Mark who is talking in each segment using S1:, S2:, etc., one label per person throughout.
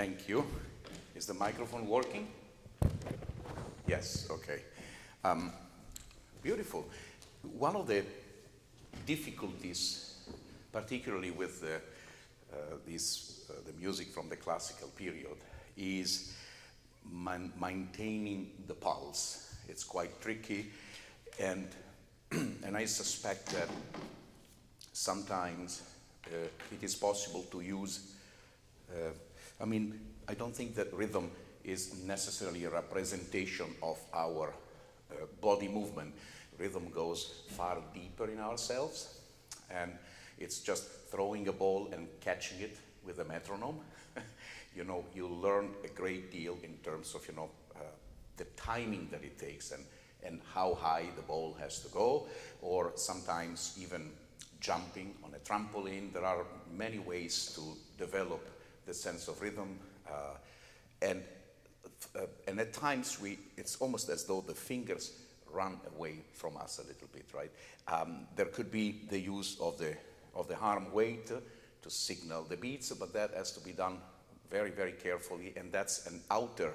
S1: Thank you. Is the microphone working? Yes, okay. Beautiful. One of the difficulties, particularly with the music from the classical period, is maintaining the pulse. It's quite tricky, and I suspect that sometimes it is possible to use I don't think that rhythm is necessarily a representation of our body movement. Rhythm goes far deeper in ourselves, and it's just throwing a ball and catching it with a metronome. You learn a great deal in terms of, the timing that it takes and how high the ball has to go, or sometimes even jumping on a trampoline. There are many ways to develop the sense of rhythm, and at times it's almost as though the fingers run away from us a little bit, right? There could be the use of the arm weight to signal the beats, but that has to be done very, very carefully, and that's an outer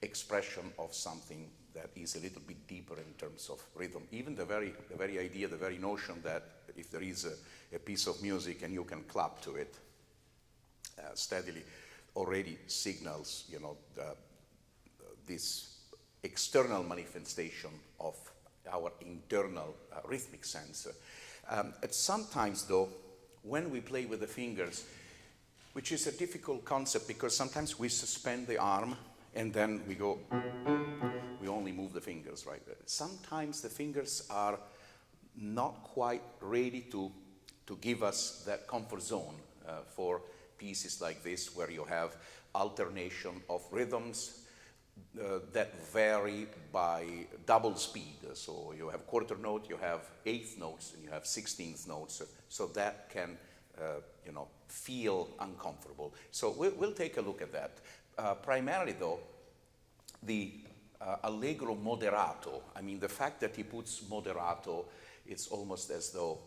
S1: expression of something that is a little bit deeper in terms of rhythm. Even the very idea, the very notion that if there is a piece of music and you can clap to it steadily, already signals, this external manifestation of our internal rhythmic sense. Sometimes, though, when we play with the fingers, which is a difficult concept because sometimes we suspend the arm and then we only move the fingers, right? Sometimes the fingers are not quite ready to give us that comfort zone for pieces like this, where you have alternation of rhythms that vary by double speed. So you have quarter note, you have eighth notes, and you have 16th notes. So that can, feel uncomfortable. So we'll take a look at that. Primarily, though, the allegro moderato. The fact that he puts moderato, it's almost as though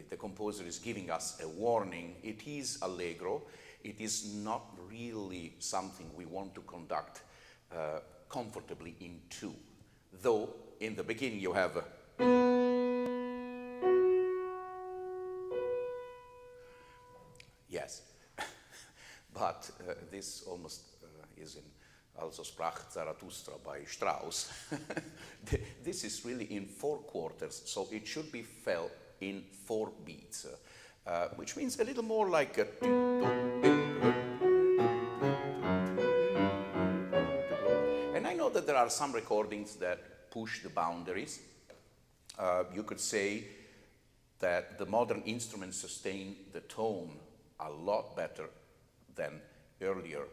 S1: the composer is giving us a warning. It is allegro. It is not really something we want to conduct comfortably in two. Though in the beginning you have yes, but this almost is in Also sprach Zarathustra by Strauss. This is really in 4 quarters, so it should be felt in 4 beats, which means a little more like a... And I know that there are some recordings that push the boundaries. You could say that the modern instruments sustain the tone a lot better than earlier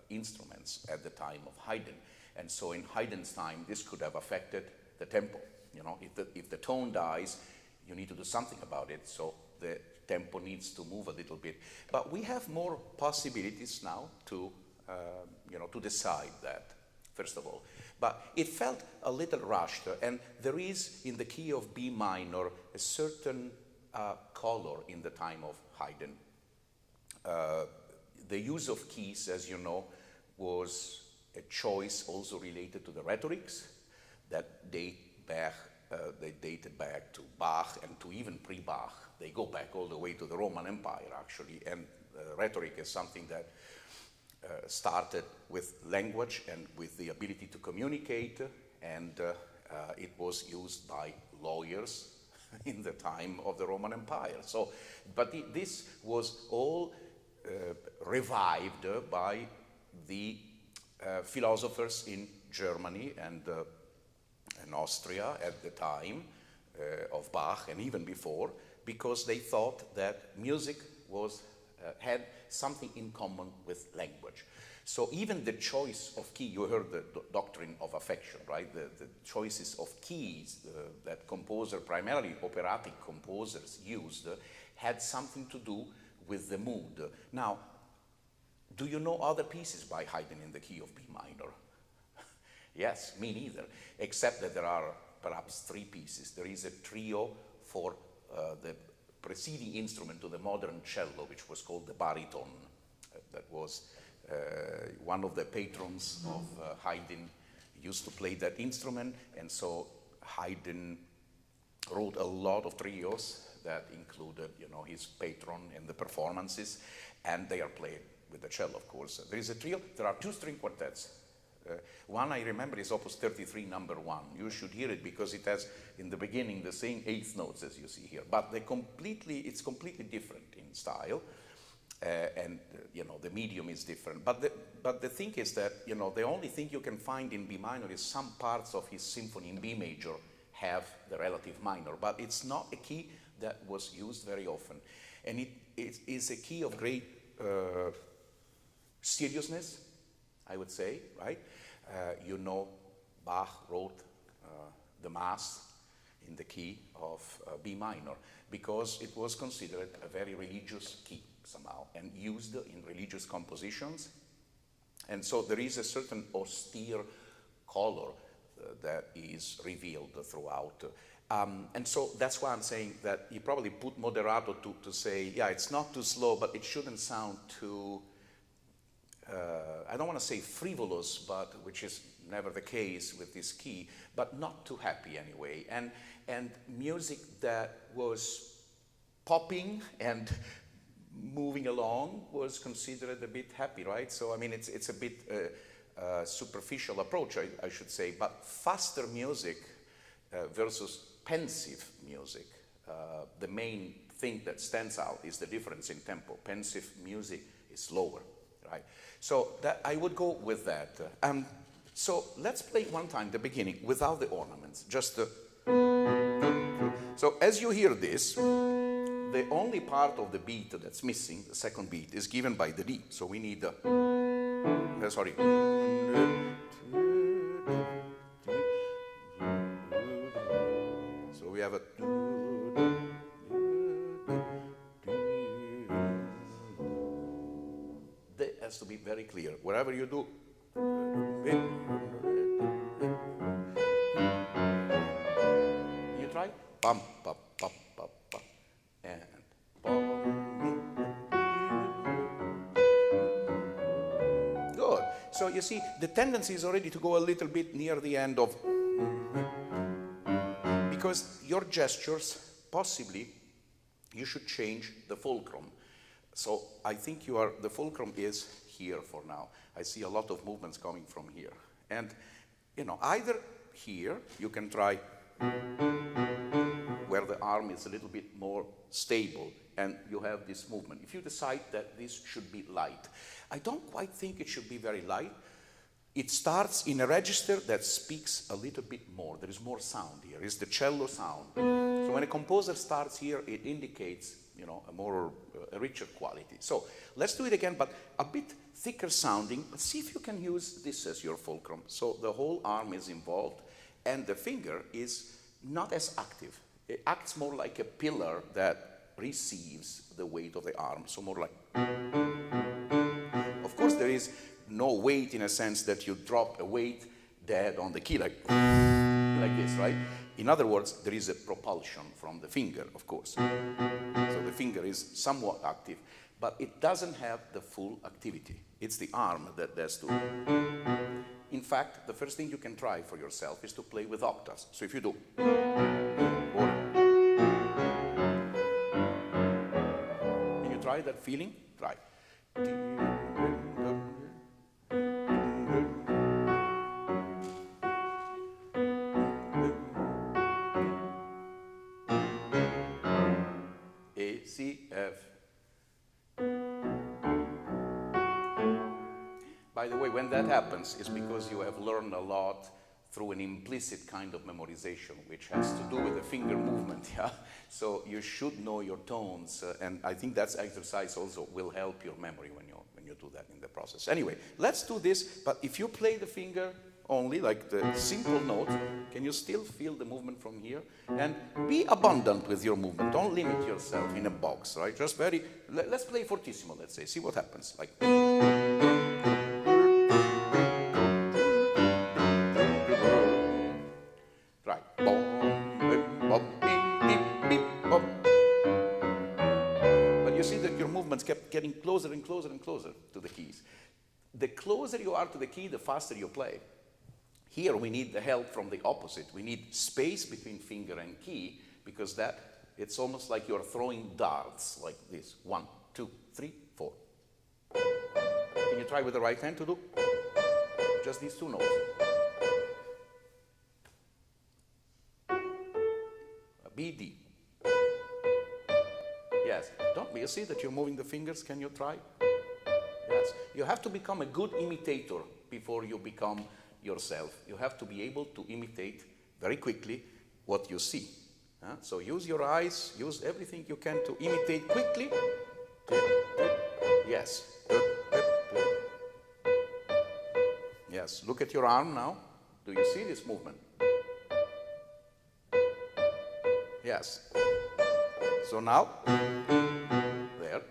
S1: instruments at the time of Haydn. And so in Haydn's time, this could have affected the tempo. If the tone dies, you need to do something about it, so the tempo needs to move a little bit. But we have more possibilities now to decide that, first of all. But it felt a little rushed, and there is, in the key of B minor, a certain color in the time of Haydn. The use of keys, as you know, was a choice also related to the rhetorics that dated back to Bach and to even pre-Bach. They go back all the way to the Roman Empire, actually, and rhetoric is something that started with language and with the ability to communicate, and it was used by lawyers in the time of the Roman Empire. So, but this was all revived by the philosophers in Germany and Austria at the time of Bach, and even before, because they thought that music had something in common with language. So even the choice of key, you heard the doctrine of affection, right? The choices of keys that primarily operatic composers used, had something to do with the mood. Now, do you know other pieces by Haydn in the key of B minor? Yes, me neither, except that there are perhaps 3 pieces. There is a trio for the preceding instrument to the modern cello, which was called the baritone, that was One of the patrons of Haydn used to play that instrument, and so Haydn wrote a lot of trios that included, you know, his patron and the performances, and they are played with the cello, of course. There is a trio. There are two string quartets. One I remember is Opus 33, number 1. You should hear it because it has, in the beginning, the same 8th notes as you see here. But it's completely different in style. You know, the medium is different. But the thing is that, you know, the only thing you can find in B minor is some parts of his symphony in B major have the relative minor. But it's not a key that was used very often. And it is a key of great seriousness, I would say, right? You know, Bach wrote the Mass in the key of B minor because it was considered a very religious key somehow and used in religious compositions. And so there is a certain austere color that is revealed throughout. And so that's why I'm saying that you probably put moderato to say, yeah, it's not too slow, but it shouldn't sound too, I don't want to say frivolous, but which is never the case with this key, but not too happy anyway. And music that was popping and moving along was considered a bit happy, right? So, I mean, it's a bit superficial approach, I should say, but faster music versus pensive music, the main thing that stands out is the difference in tempo. Pensive music is slower, right? So that I would go with that. So let's play one time the beginning without the ornaments, just the... So as you hear this, the only part of the beat that's missing, the second beat, is given by the D. So we need the... sorry. So we have a... That has to be very clear. Wherever you do... You try? Bum, bum, bum, bum, bum. And good. So you see, the tendency is already to go a little bit near the end of, because your gestures, possibly, you should change the fulcrum. So I think the fulcrum is here for now. I see a lot of movements coming from here. And, you know, either here, you can try where the arm is a little bit more stable and you have this movement. If you decide that this should be light, I don't quite think it should be very light. It starts in a register that speaks a little bit more. There is more sound here. It's the cello sound. So when a composer starts here, it indicates, you know, a richer quality. So let's do it again, but a bit thicker sounding. But see if you can use this as your fulcrum. So the whole arm is involved, and the finger is not as active. It acts more like a pillar that receives the weight of the arm. So more like... Of course, there is no weight in a sense that you drop a weight dead on the key, like this, right? In other words, there is a propulsion from the finger, of course. So the finger is somewhat active, but it doesn't have the full activity. It's the arm that has to... In fact, the first thing you can try for yourself is to play with octaves. So if you do... Can you try that feeling? Try. A, C, F. By the way, when that happens, it's because you have learned a lot through an implicit kind of memorization, which has to do with the finger movement, yeah? So you should know your tones, and I think that exercise also will help your memory when you do that in the process. Anyway, let's do this, but if you play the finger only, like the simple note, can you still feel the movement from here? And be abundant with your movement. Don't limit yourself in a box, right? Just let's play fortissimo, let's say. See what happens. Like... Right. But you see that your movements kept getting closer and closer and closer to the keys. the closer you are to the key, the faster you play. Here we need the help from the opposite. We need space between finger and key, because that, it's almost like you're throwing darts like this. 1, 2, 3, 4. Can you try with the right hand to do just these two notes? B, D. Yes. Don't you see that you're moving the fingers? Can you try? Yes. You have to become a good imitator before you become yourself. You have to be able to imitate very quickly what you see. So use your eyes, use everything you can to imitate quickly. Yes. Yes. Look at your arm now. Do you see this movement? Yes. So now, there.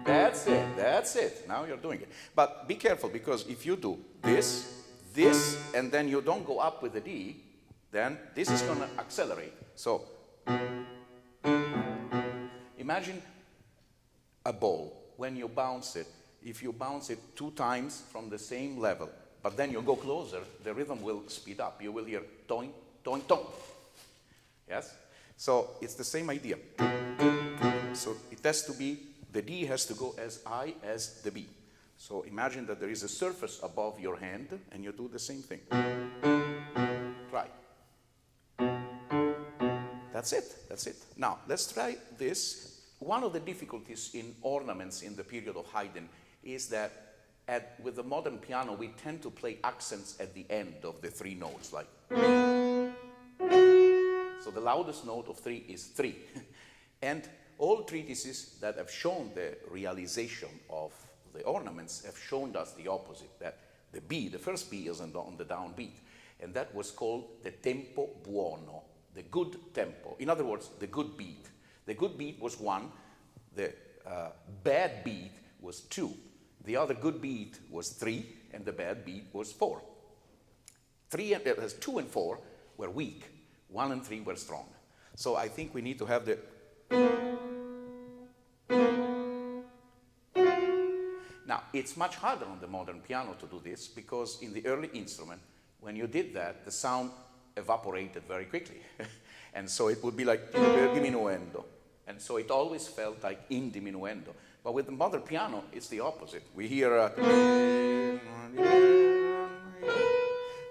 S1: That's it. That's it. Now you're doing it. But be careful, because if you do this, this, and then you don't go up with the D, then this is going to accelerate. So imagine a ball. When you bounce it, if you bounce it 2 times from the same level, but then you go closer, the rhythm will speed up. You will hear toing, toing, toing. Yes? So it's the same idea. So it has to be, the D has to go as high as the B. So imagine that there is a surface above your hand, and you do the same thing. Try. That's it. That's it. Now, let's try this. One of the difficulties in ornaments in the period of Haydn is that with the modern piano, we tend to play accents at the end of the 3 notes, like. So the loudest note of 3 is 3. And all treatises that have shown the realization of the ornaments have shown us the opposite, that the B, the first B, is on the downbeat. And that was called the tempo buono, the good tempo. In other words, the good beat. The good beat was 1, the bad beat was 2, the other good beat was 3, and the bad beat was 4. 2 and 4 were weak, 1 and 3 were strong. So I think we need to have the. Now, it's much harder on the modern piano to do this, because in the early instrument, when you did that, the sound evaporated very quickly. And so it would be like diminuendo. And so it always felt like in diminuendo. But with the modern piano, it's the opposite. We hear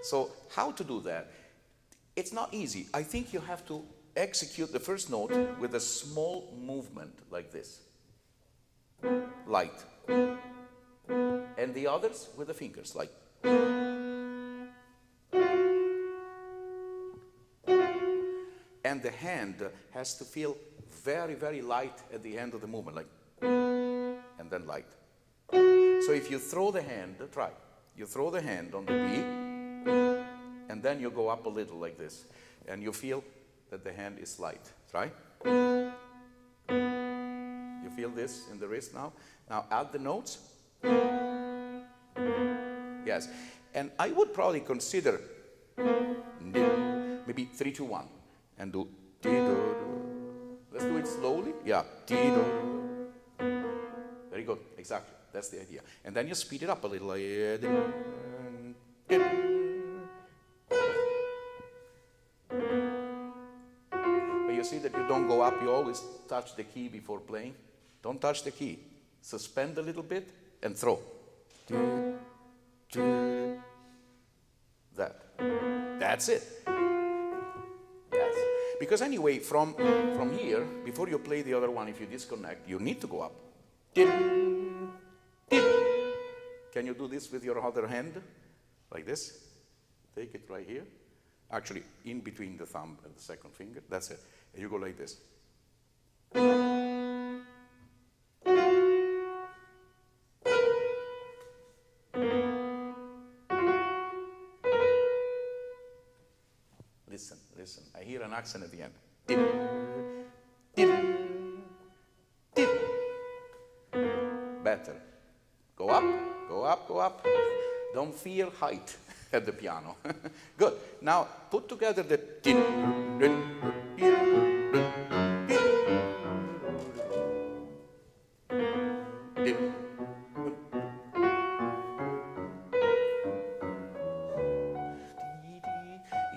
S1: So how to do that? It's not easy. I think you have to execute the first note with a small movement like this. Light. And the others with the fingers, like. And the hand has to feel very, very light at the end of the movement, like. And then light. So if you throw the hand, try. You throw the hand on the B, and then you go up a little like this. And you feel that the hand is light. Try. You feel this in the wrist now? Now add the notes. Yes. And I would probably consider maybe 3, 2, 1. And do. Let's do it slowly. Yeah. Very good. Exactly. That's the idea. And then you speed it up a little. But you see that you don't go up. You always touch the key before playing. Don't touch the key. Suspend a little bit and throw. That. That's it. Yes. Because anyway, from here, before you play the other one, if you disconnect, you need to go up. Can you do this with your other hand? Like this? Take it right here. Actually, in between the thumb and the second finger. That's it. And you go like this. Listen, listen. I hear an accent at the end. Better. Go up, go up, go up. Don't fear height at the piano. Good. Now put together the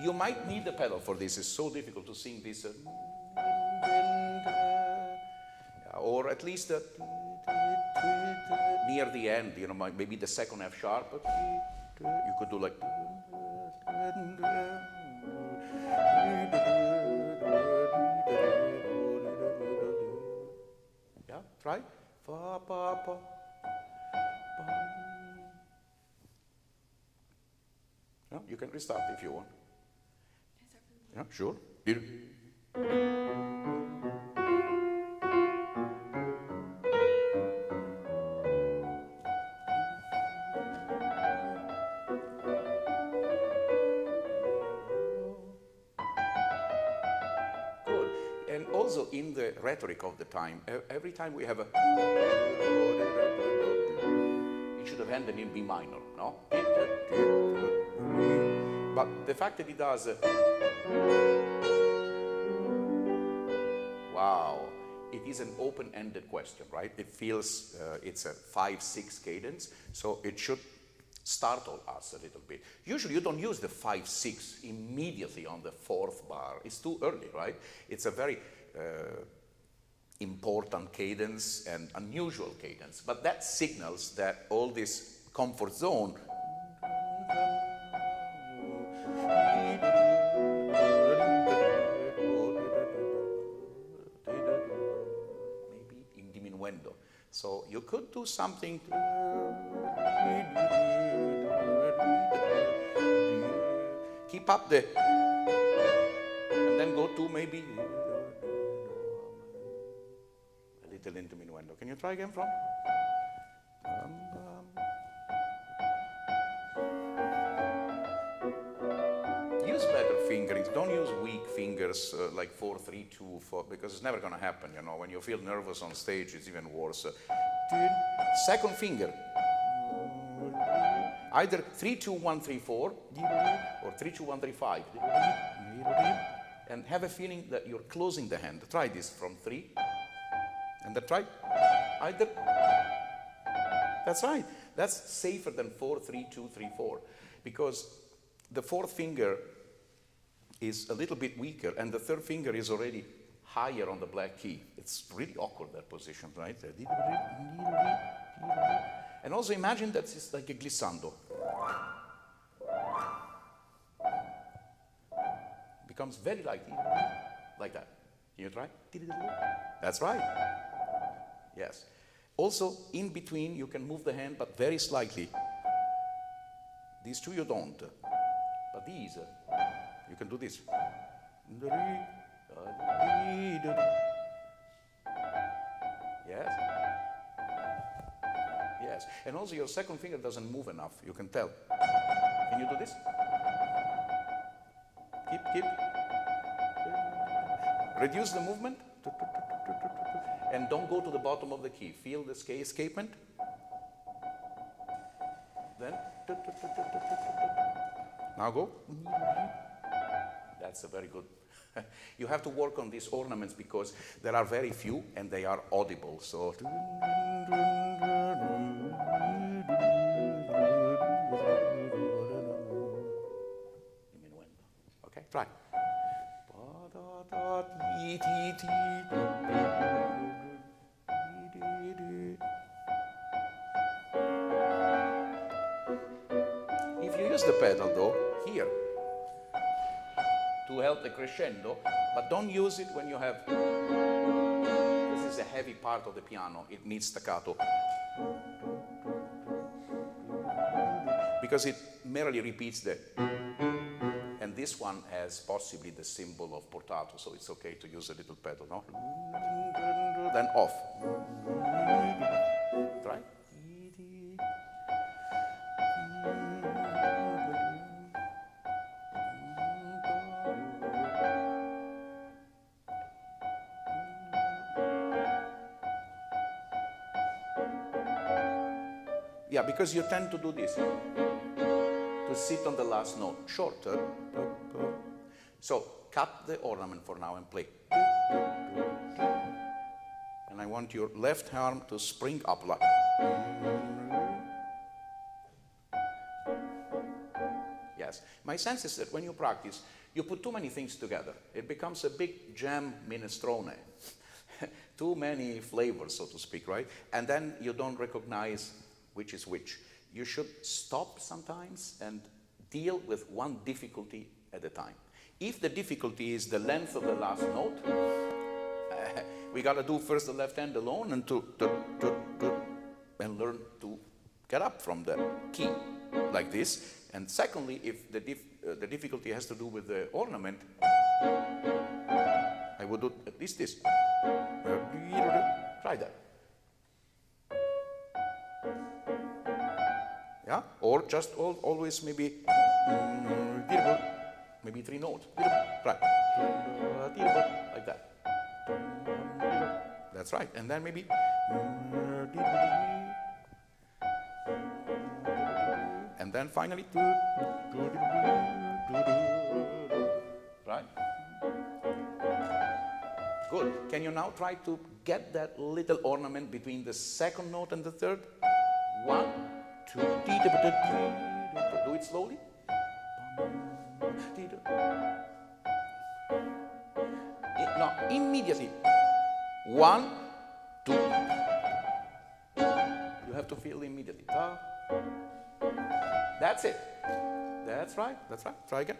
S1: You might need the pedal for this. It's so difficult to sing this. Or at least near the end, you know, maybe the second F sharp. You could do like. Yeah, try. Fa, pa, pa. No, you can restart if you want. Yeah, sure. And also in the rhetoric of the time, every time we have a, it should have ended in B minor, no? But the fact that it does, wow, it is an open-ended question, right? It feels it's a 5/6 cadence, so it should startle us a little bit. Usually you don't use the 5/6 immediately on the fourth bar. It's too early, right? It's a very important cadence and unusual cadence, but that signals that all this comfort zone maybe in diminuendo. So you could do something. Keep up the, and then go to maybe a little in diminuendo. Can you try again from? Use better fingerings. Don't use weak fingers like 4, 3, 2, 4, because it's never going to happen. You know, when you feel nervous on stage, it's even worse. Second finger. Either 3, 2, 1, 3, 4, or 3, 2, 1, 3, 5. And have a feeling that you're closing the hand. Try this from 3. And then try either. That's right. That's safer than 4, 3, 2, 3, 4. Because the fourth finger is a little bit weaker, and the third finger is already higher on the black key. It's really awkward, that position, right? And also imagine that it's like a glissando. Becomes very light, like that. Can you try? That's right. Yes. Also, in between, you can move the hand, but very slightly. These two you don't. But these, you can do this. Yes. Yes. And also your second finger doesn't move enough. You can tell. Can you do this? Keep. Reduce the movement. And don't go to the bottom of the key. Feel the escapement. Then. Now go. That's a very good. You have to work on these ornaments because there are very few and they are audible. So. Okay, try. If you use the pedal though, here, to help the crescendo, but don't use it when you have, this is a heavy part of the piano, it needs staccato. Because it merely repeats the, and this one has possibly the symbol of portato, so it's okay to use a little pedal, no? Then off. Try. Yeah, because you tend to do this, to sit on the last note, shorter. So cut the ornament for now and play. And I want your left arm to spring up like. Yes, My sense is that when you practice, you put too many things together. It becomes a big jam minestrone. Too many flavors, so to speak, right? And then you don't recognize which is which. You should stop sometimes and deal with one difficulty at a time. If the difficulty is the length of the last note, we got to do first the left hand alone and and learn to get up from the key like this. And secondly, if the difficulty has to do with the ornament, I would do at least this. Try that. Yeah? Or just always maybe 3 notes. Right. Like that. That's right. And then maybe. And then finally. Right? Good. Can you now try to get that little ornament between the second note and the third? 1, 2, do it slowly. No, immediately. 1, 2. You have to feel immediately. That's it. That's right. That's right. Try again.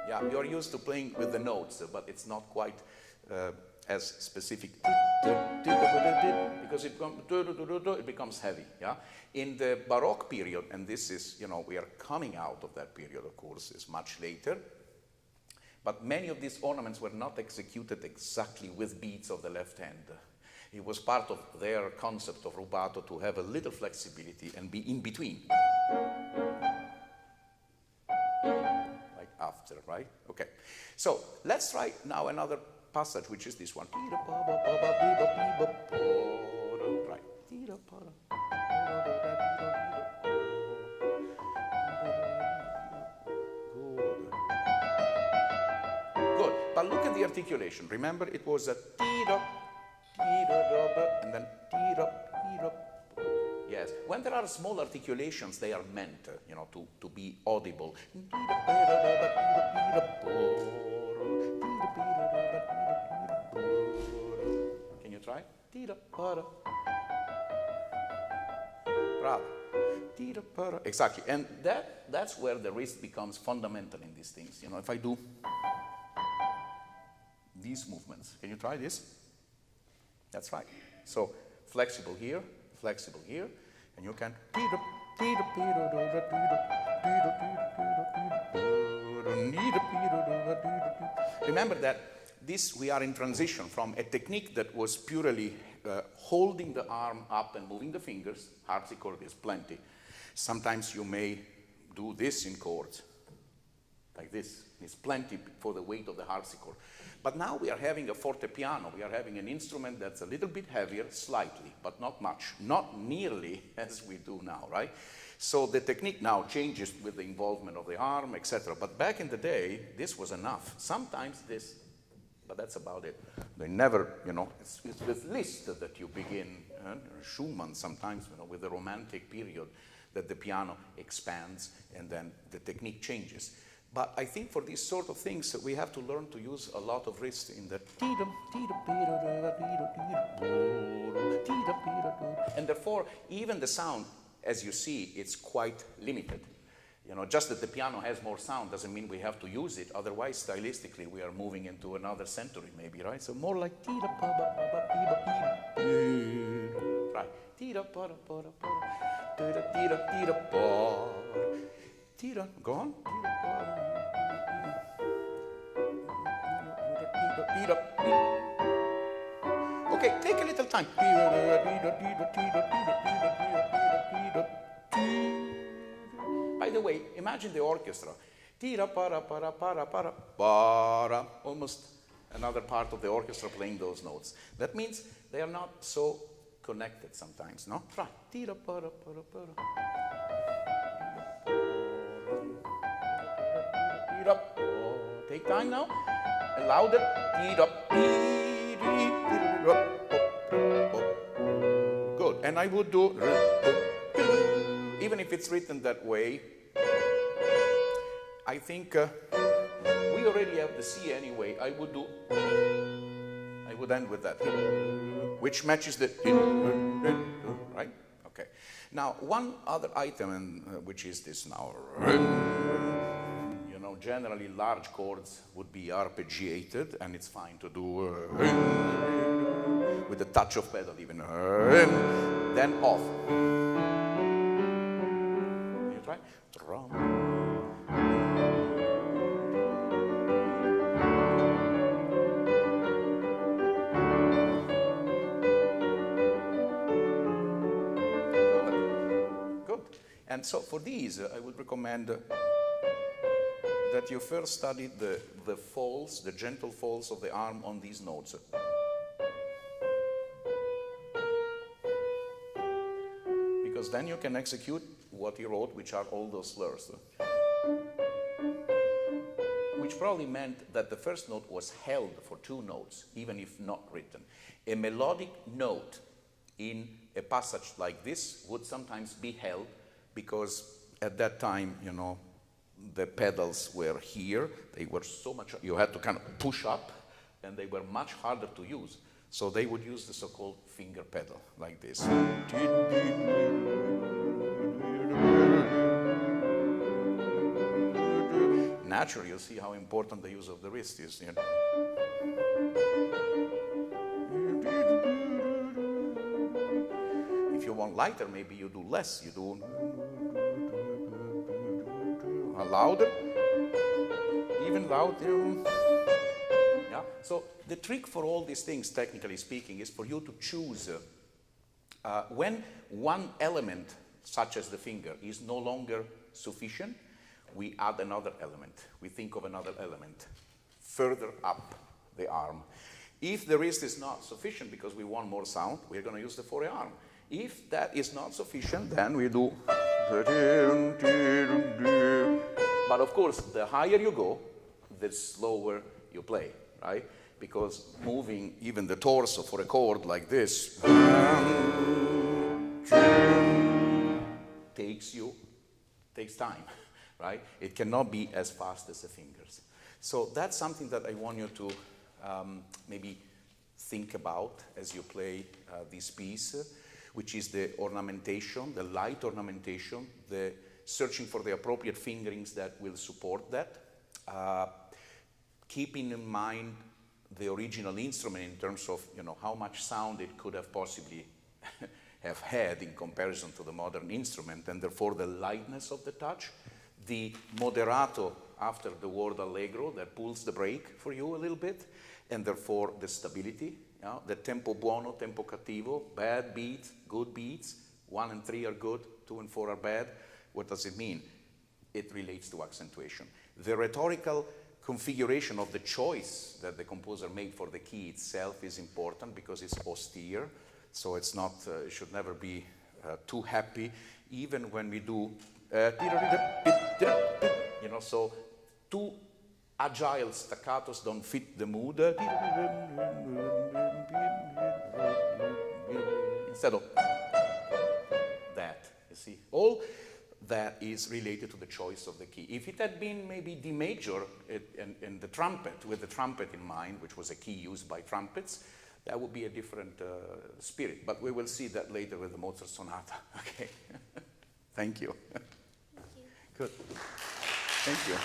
S1: Yeah, you're used to playing with the notes, but it's not quite as specific. Because it becomes heavy. Yeah. In the Baroque period, and this is, we are coming out of that period, of course, it's much later. But many of these ornaments were not executed exactly with beats of the left hand. It was part of their concept of rubato to have a little flexibility and be in between. Like after, right? Okay. So let's try now another passage, which is this one. Right. Good. But look at the articulation. Remember, it was a and then yes. When there are small articulations, they are meant, to be audible. Can you try? Bravo. Exactly. And that's where the wrist becomes fundamental in these things. If I do these movements, can you try this? That's right. So flexible here, and you can. Remember that we are in transition from a technique that was purely holding the arm up and moving the fingers. Harpsichord is plenty. Sometimes you may do this in chords, like this. It's plenty for the weight of the harpsichord. But now we are having a forte piano. We are having an instrument that's a little bit heavier, slightly, but not much. Not nearly as we do now, right? So the technique now changes with the involvement of the arm, etc. But back in the day, this was enough. Sometimes this, but that's about it. They never, it's with Liszt that you begin, Schumann sometimes, with the Romantic period, that the piano expands and then the technique changes. But I think for these sort of things, we have to learn to use a lot of wrist in the. And therefore, even the sound, as you see, it's quite limited. Just that the piano has more sound doesn't mean we have to use it. Otherwise, stylistically, we are moving into another century, maybe, right? So more like. Right. Go on. Okay, take a little time. By the way, imagine the orchestra. Almost another part of the orchestra playing those notes. That means they are not so connected sometimes, no? Try. Take time now. Louder. Good. And I would do, even if it's written that way, I think we already have the C anyway. I would end with that, which matches the, right? Okay. Now, one other item, which is this now. You know, generally large chords would be arpeggiated, and it's fine to do with a touch of pedal even. Then off. You try? Good. And so for these, I would recommend that you first study the falls, the gentle falls of the arm on these notes. Because then you can execute what he wrote, which are all those slurs. Which probably meant that the first note was held for two notes, even if not written. A melodic note in a passage like this would sometimes be held because at that time, you know, the pedals were here. They were so much, you had to kind of push up, and they were much harder to use. So they would use the so-called finger pedal, like this. Naturally, you'll see how important the use of the wrist is. You know. If you want lighter, maybe you do less. You do louder, even louder. Yeah. So the trick for all these things, technically speaking, is for you to choose when one element, such as the finger, is no longer sufficient, we add another element. We think of another element further up the arm. If the wrist is not sufficient because we want more sound, we're going to use the forearm. If that is not sufficient, then we do. But of course, the higher you go, the slower you play, right? Because moving even the torso for a chord like this takes time, right? It cannot be as fast as the fingers. So that's something that I want you to maybe think about as you play this piece, which is the ornamentation, the light ornamentation, the searching for the appropriate fingerings that will support that. Keeping in mind the original instrument in terms of, you know, how much sound it could have possibly have had in comparison to the modern instrument, and therefore the lightness of the touch, the moderato after the word allegro that pulls the brake for you a little bit, and therefore the stability, you know, the tempo buono, tempo cattivo, bad beats, good beats, 1 and 3 are good, 2 and 4 are bad. What does it mean? It relates to accentuation. The rhetorical configuration of the choice that the composer made for the key itself is important because it's austere, so it's not, it should never be too happy, even when we do, you know, so too agile staccatos don't fit the mood. Instead of that, you see, all that is related to the choice of the key. If it had been maybe D major and the trumpet, with the trumpet in mind, which was a key used by trumpets, that would be a different spirit. But we will see that later with the Mozart sonata. Okay. Thank you. Thank you. Good. Thank you.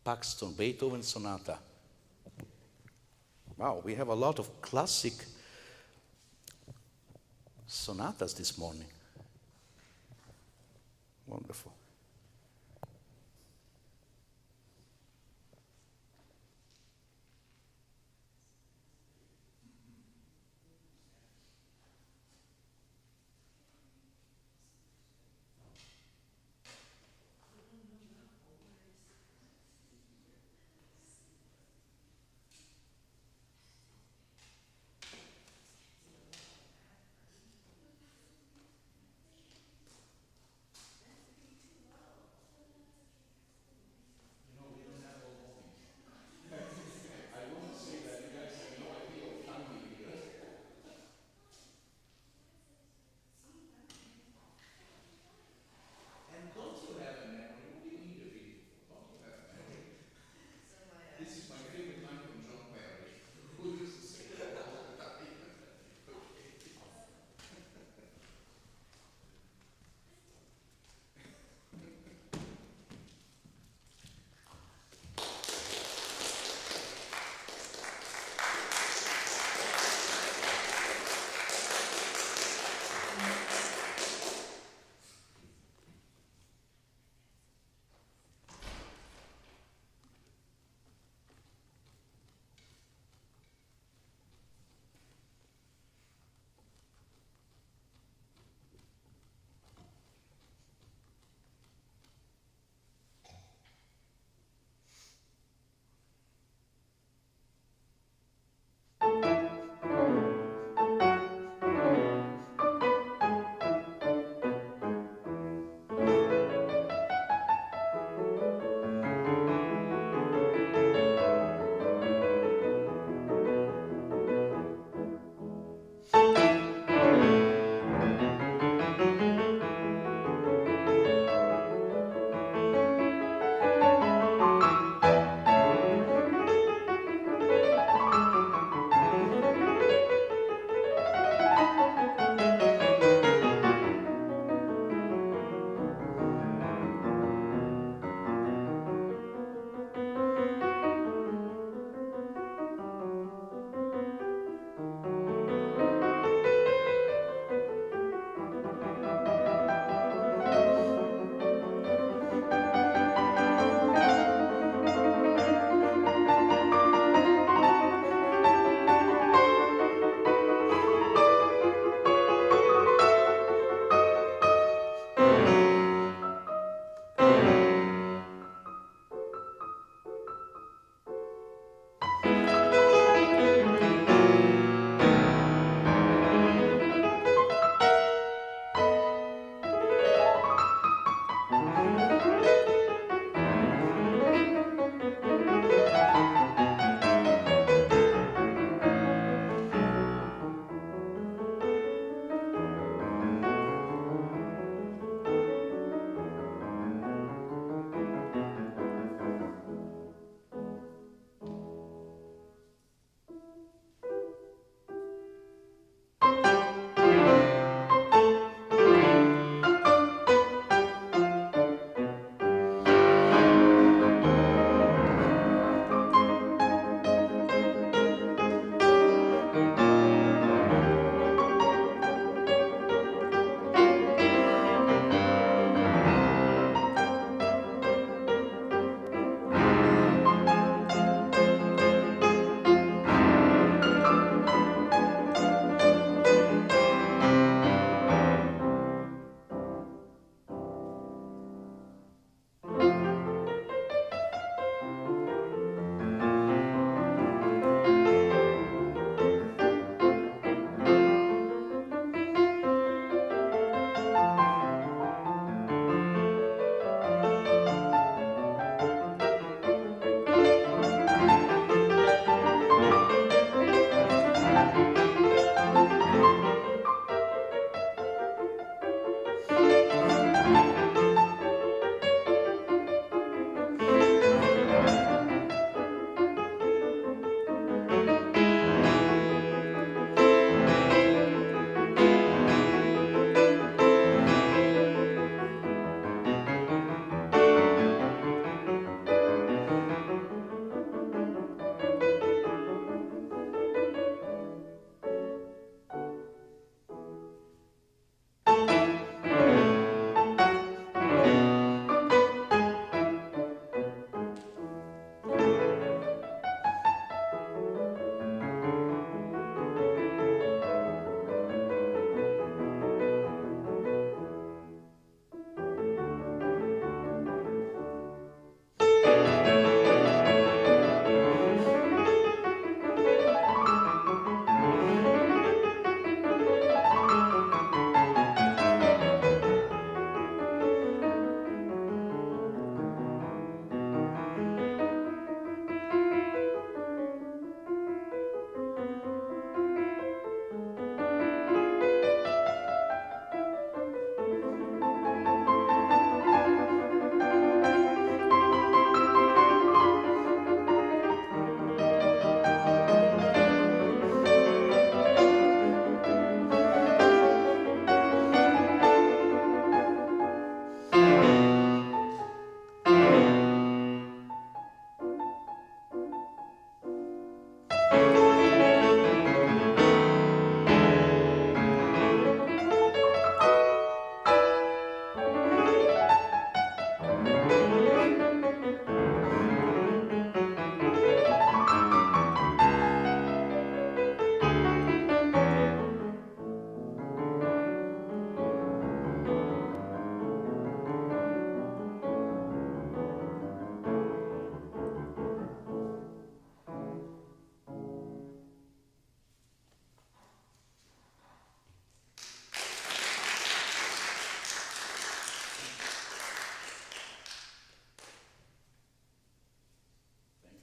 S1: Paxton, Beethoven Sonata. Wow, we have a lot of classic sonatas this morning. Wonderful.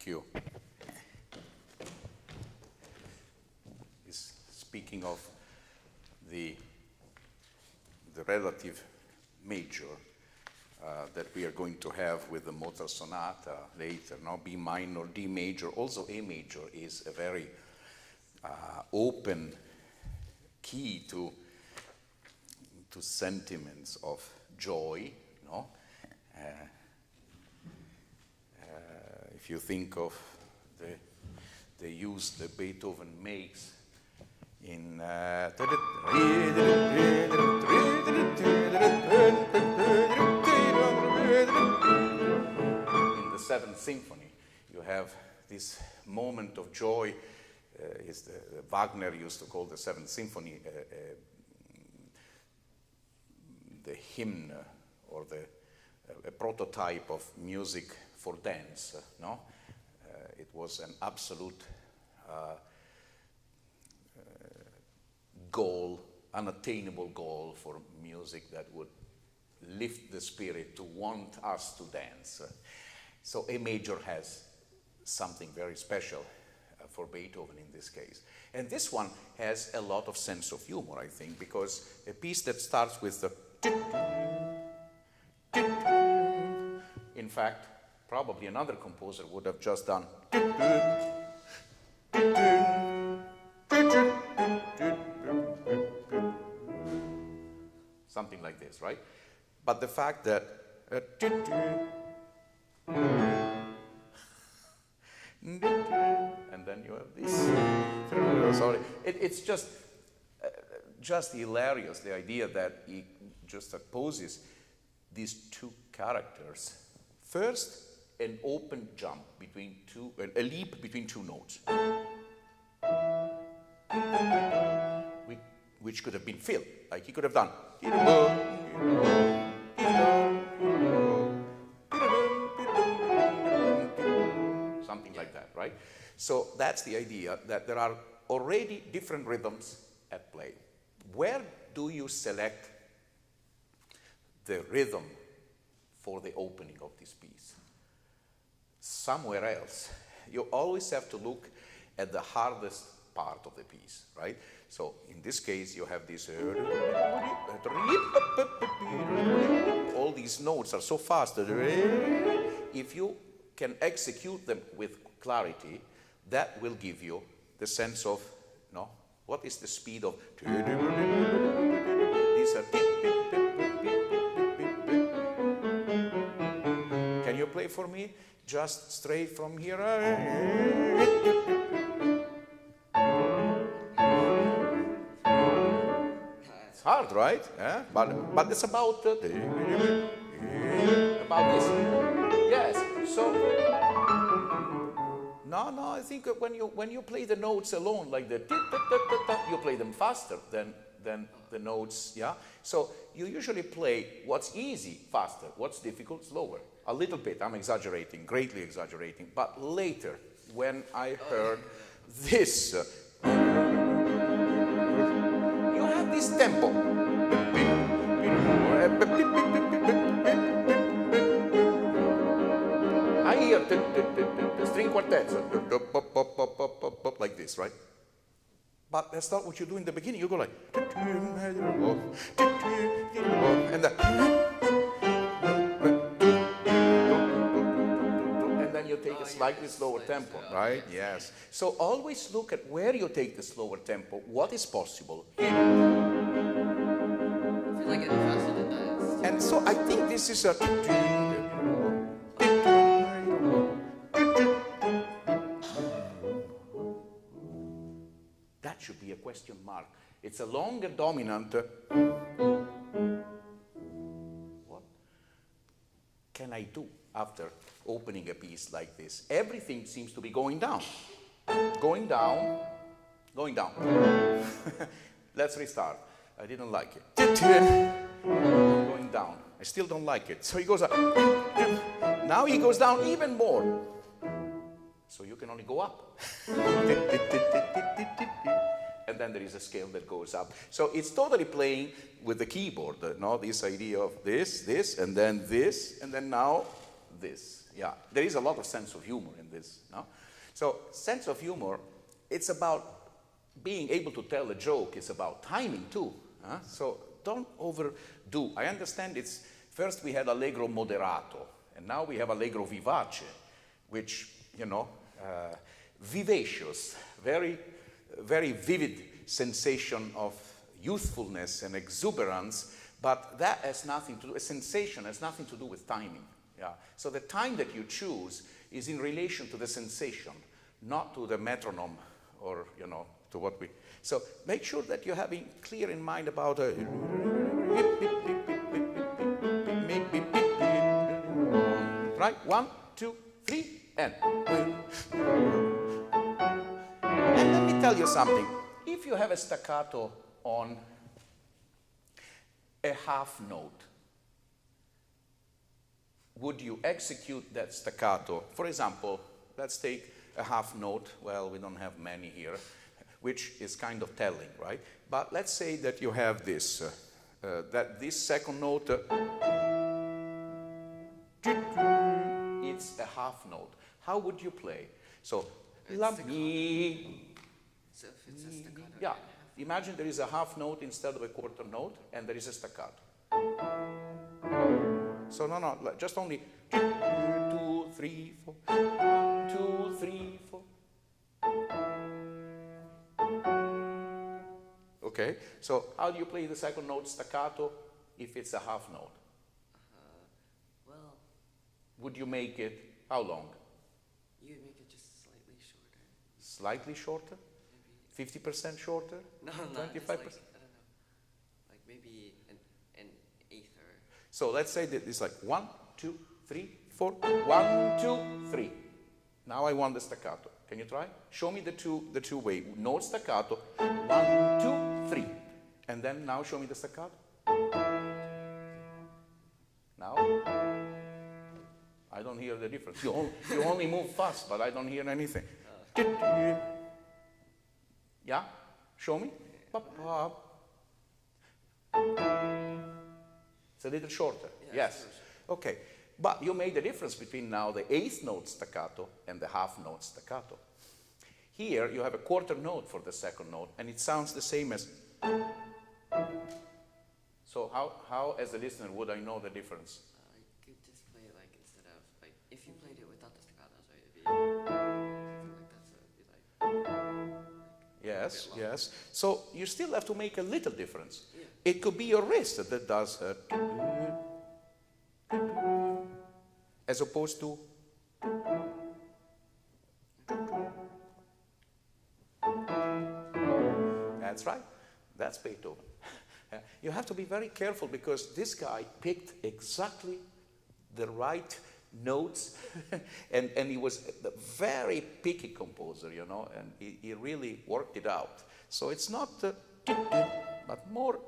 S1: Thank you. Speaking of the relative major that we are going to have with the Mozart Sonata later, no? B minor, D major, also A major is a very open key to sentiments of joy, no? If you think of the use that Beethoven makes in the Seventh Symphony, you have this moment of joy. Wagner used to call the Seventh Symphony the hymn or a prototype of music for dance. No, it was an absolute goal, unattainable goal for music that would lift the spirit to want us to dance. So A major has something very special for Beethoven in this case. And this one has a lot of sense of humor, I think, because a piece that starts with the in fact, probably another composer would have just done something like this, right? But the fact that and then you have this. Sorry, it's just hilarious, the idea that he just opposes these two characters. First, an open jump between two, a leap between two notes, which could have been filled, like he could have done. Something like that, right? So that's the idea, that there are already different rhythms at play. Where do you select the rhythm for the opening of this piece? Somewhere else. You always have to look at the hardest part of the piece, right? So in this case, you have this, all these notes are so fast that if you can execute them with clarity, that will give you the sense of, no, what is the speed of these are. Can you play for me? Just straight from here. It's hard, right? Yeah? But it's about this. Yes. So no. I think when you play the notes alone, like the you play them faster than the notes. Yeah. So you usually play what's easy faster, what's difficult slower. A little bit, I'm exaggerating, greatly exaggerating, but later, when I heard this, you have this tempo. I hear the string quartets, like this, right? But that's not what you do in the beginning. You go like, and then you take a slightly slower tempo, right? Yes. So always look at where you take the slower tempo, what is possible.
S2: I feel like it faster than that.
S1: And so I think this is a... That should be a question mark. It's a longer dominant. What can I do after opening a piece like this? Everything seems to be going down. Going down, going down. Let's restart. I didn't like it. Going down. I still don't like it. So he goes up. Now he goes down even more. So you can only go up. And then there is a scale that goes up. So it's totally playing with the keyboard, no? This idea of this, and then now this. Yeah, there is a lot of sense of humor in this. No? So sense of humor, it's about being able to tell a joke. It's about timing too. Huh? So don't overdo. I understand it's, first we had allegro moderato, and now we have allegro vivace, which, you know, vivacious, very, very vivid sensation of youthfulness and exuberance, but that has nothing to do, a sensation has nothing to do with timing. Yeah. So the time that you choose is in relation to the sensation, not to the metronome or, you know, to what we... So make sure that you're having clear in mind about a... Right? 1, 2, 3, and... And let me tell you something. If you have a staccato on a half note, would you execute that staccato? For example, let's take a half note. Well, we don't have many here, which is kind of telling, right? But let's say that you have this, that this second note, it's a half note. How would you play? So, la mi.
S2: So if it's a staccato.
S1: Yeah. Imagine there is a half note instead of a quarter note, and there is a staccato. So no, just only 2, 3, 4, 2, 3, 4. Okay, so how do you play the second note staccato if it's a half note?
S2: Well,
S1: would you make it how long?
S2: you'd make it just slightly shorter.
S1: Slightly shorter?
S2: Maybe.
S1: 50% shorter?
S2: No,
S1: 25%?
S2: just like, I don't know. Like maybe an eighth or...
S1: So let's say that it's like 1, 2, 3, 4, 1, 2, 3. Now I want the staccato. Can you try? Show me the two way. Note staccato. 1, 2, 3. And then now show me the staccato. Now? I don't hear the difference. You only move fast, but I don't hear anything. Yeah? Show me. It's a little shorter.
S2: Yeah,
S1: Yes. Okay. But you made the difference between now the eighth note staccato and the half note staccato. Here you have a quarter note for the second note, and it sounds the same as... So how as a listener would I know the difference?
S2: You could just play it like instead of, like, if you played it without the staccatos, right, it'd be something like that, so it'd be like...
S1: Yes, yes. So you still have to make a little difference.
S2: Yeah.
S1: It could be your wrist that does... as opposed to... That's right. That's Beethoven. You have to be very careful because this guy picked exactly the right notes and he was a very picky composer, you know, and he really worked it out. So it's not but more...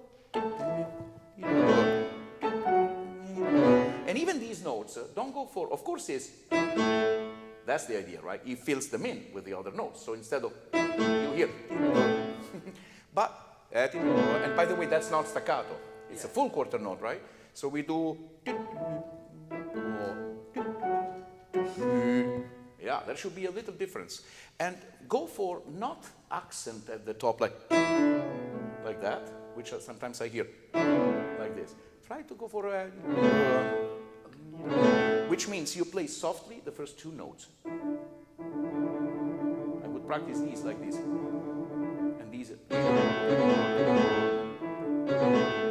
S1: And even these notes don't go for, of course, that's the idea, right? He fills them in with the other notes. So instead of, you hear, but, and by the way, that's not staccato. It's a full quarter note, right? So we do, yeah, there should be a little difference. And go for not accent at the top like that, which sometimes I hear like this. Try to go for a... which means you play softly the first two notes. I would practice these like this. And these...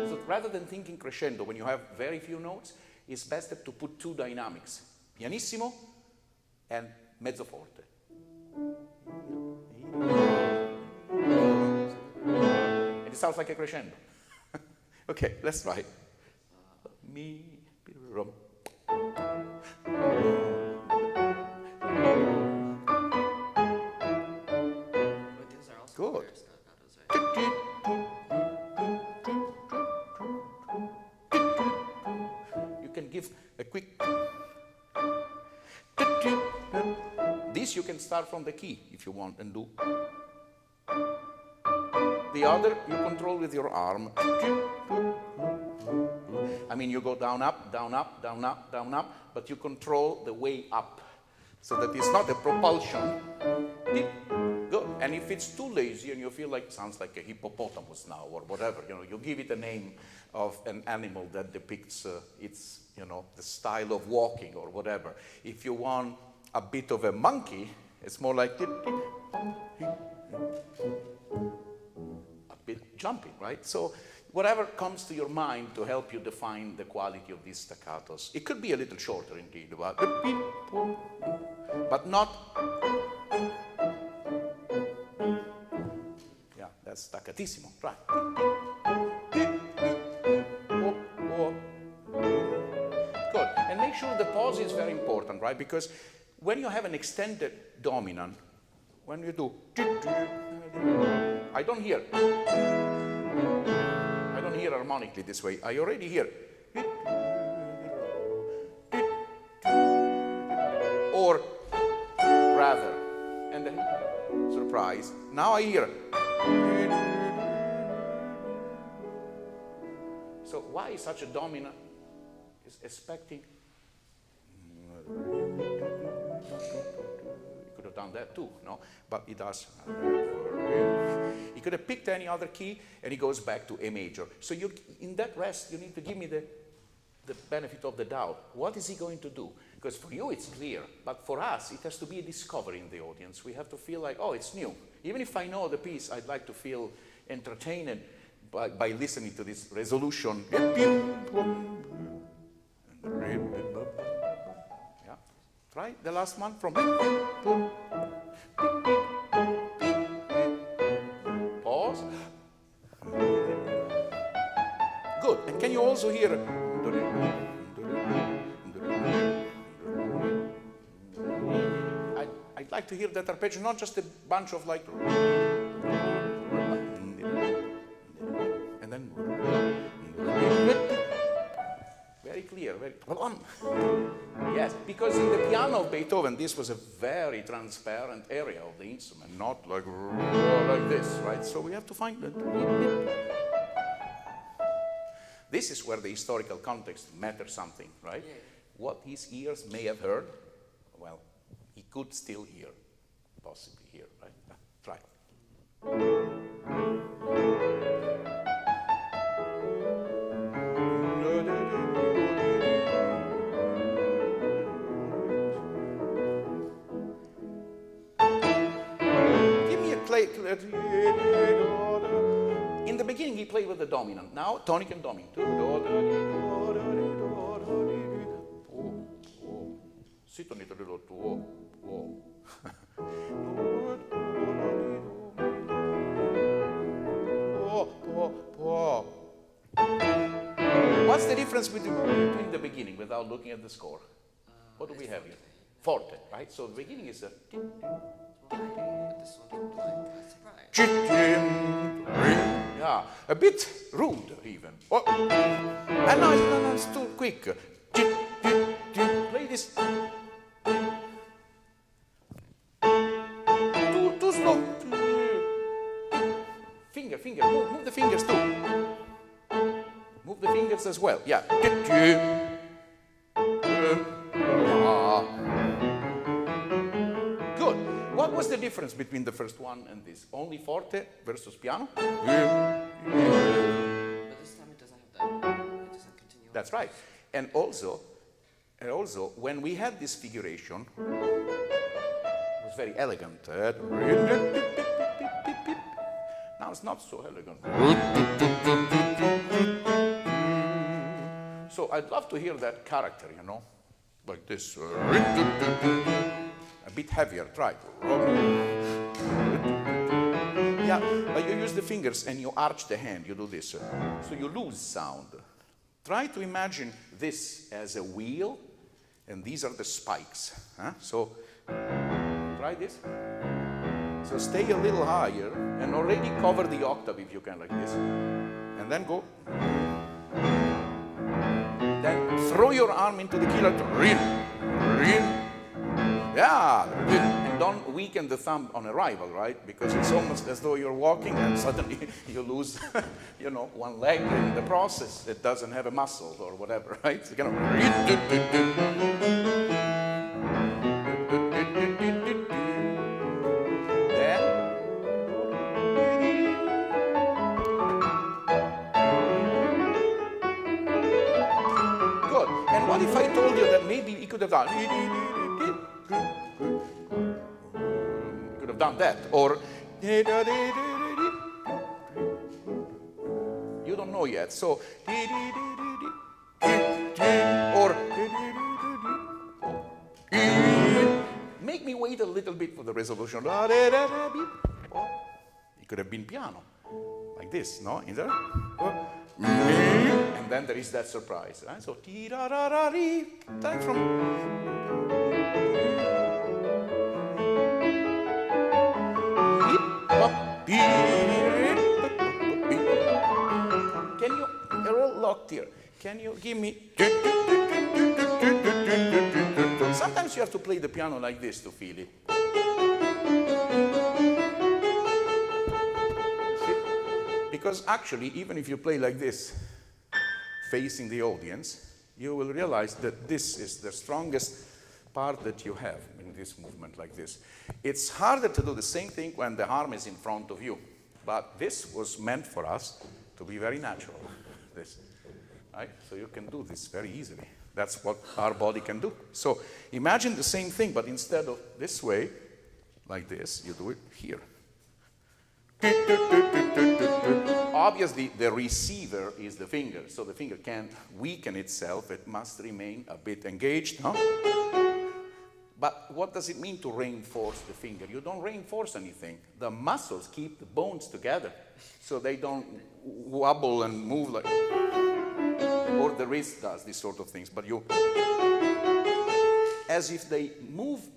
S1: So rather than thinking crescendo, when you have very few notes, it's best to put two dynamics. Pianissimo and mezzo forte. And it sounds like a crescendo. Okay, let's try it. Mi, rum.
S2: But these are also
S1: Good.
S2: staccatos, right?
S1: You can give a quick... This you can start from the key if you want and do. The other you control with your arm. I mean, you go down, up, down, up, down, up, down, up, but you control the way up so that it's not a propulsion. Good. And if it's too lazy and you feel like it sounds like a hippopotamus now or whatever, you know, you give it a name of an animal that depicts its, you know, the style of walking or whatever. If you want a bit of a monkey, it's more like a bit jumping, right? So whatever comes to your mind to help you define the quality of these staccatos. It could be a little shorter indeed, but not. Yeah, that's staccatissimo, right? Good. And make sure the pause is very important, right? Because when you have an extended dominant, when you do, I don't hear harmonically this way. I already hear. Or rather, and then surprise, now I hear. So why such a dominant is expecting? He could have done that too, no? But he does. He could have picked any other key and he goes back to A major. So you, in that rest, you need to give me the benefit of the doubt. What is he going to do? Because for you it's clear, but for us it has to be a discovery in the audience. We have to feel like, oh, it's new. Even if I know the piece, I'd like to feel entertained by listening to this resolution. Yeah. Try the last one from. Pause. Good. And can you also hear? I'd like to hear that arpeggio, not just a bunch of like. And then. Very clear, very. Yes, because in the piano of Beethoven, this was a very transparent area of the instrument, not like this, right? So we have to find that. This is where the historical context matters something, right? Yeah. What his ears may have heard, well, he could still hear, possibly hear, right? Try. In the beginning, he played with the dominant. Now, tonic and dominant. What's the difference between the beginning without looking at the score? What do we have here? Forte, right? So the beginning is a. Yeah, a bit rude even. Oh. And no, it's too quick. Play this. Too slow. Finger. Move the fingers too. Move the fingers as well. Yeah. What was the difference between the first one and this? Only forte versus piano?
S2: But this time it doesn't have that. It doesn't continue.
S1: That's right. And also, when we had this figuration, it was very elegant. Now it's not so elegant. So I'd love to hear that character, you know, like this. A bit heavier, try. Yeah, but you use the fingers and you arch the hand, you do this. So you lose sound. Try to imagine this as a wheel, and these are the spikes. Huh? So try this. So stay a little higher and already cover the octave if you can, like this. And then go. Then throw your arm into the key like ring. Yeah, don't weaken the thumb on arrival, right? Because it's almost as though you're walking and suddenly you lose, you know, one leg in the process. It doesn't have a muscle or whatever, right? So you kind good. And what if I told you that maybe he could have done? Could have done that, or you don't know yet. So or make me wait a little bit for the resolution. It could have been piano, like this, no? In there. And then there is that surprise, right? So time from. Can you? They're all locked here. Can you give me? Sometimes you have to play the piano like this to feel it. Because actually, even if you play like this, facing the audience, you will realize that this is the strongest part that you have in this movement like this. It's harder to do the same thing when the arm is in front of you. But this was meant for us to be very natural, this, right? So you can do this very easily. That's what our body can do. So imagine the same thing, but instead of this way, like this, you do it here. Obviously, the receiver is the finger, so the finger can't weaken itself. It must remain a bit engaged, no? But what does it mean to reinforce the finger? You don't reinforce anything. The muscles keep the bones together, so they don't wobble and move like, or the wrist does these sort of things. But you, as if they move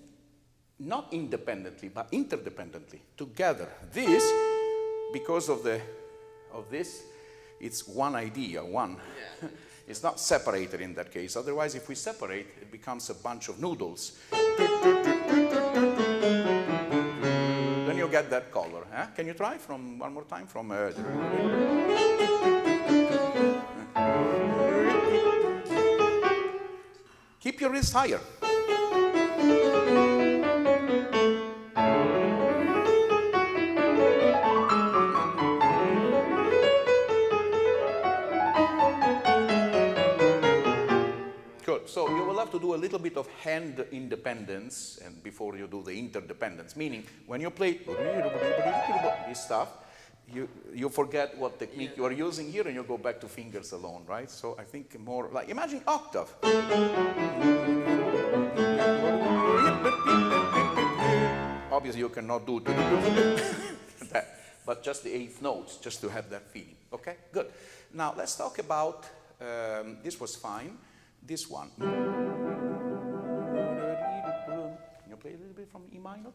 S1: not independently, but interdependently, together. This, because of this, it's one idea, one. Yeah. It's not separated in that case. Otherwise, if we separate, it becomes a bunch of noodles. Then you get that color. Huh? Can you try from one more time? From keep your wrist higher. So you will have to do a little bit of hand independence and before you do the interdependence, meaning when you play this stuff, you forget what technique you are using here and you go back to fingers alone, right? So I think more like, imagine octave. Obviously you cannot do that, but just the eighth notes, just to have that feeling, okay? Good. Now let's talk about, this was fine. This one. Can you play a little bit from E minor?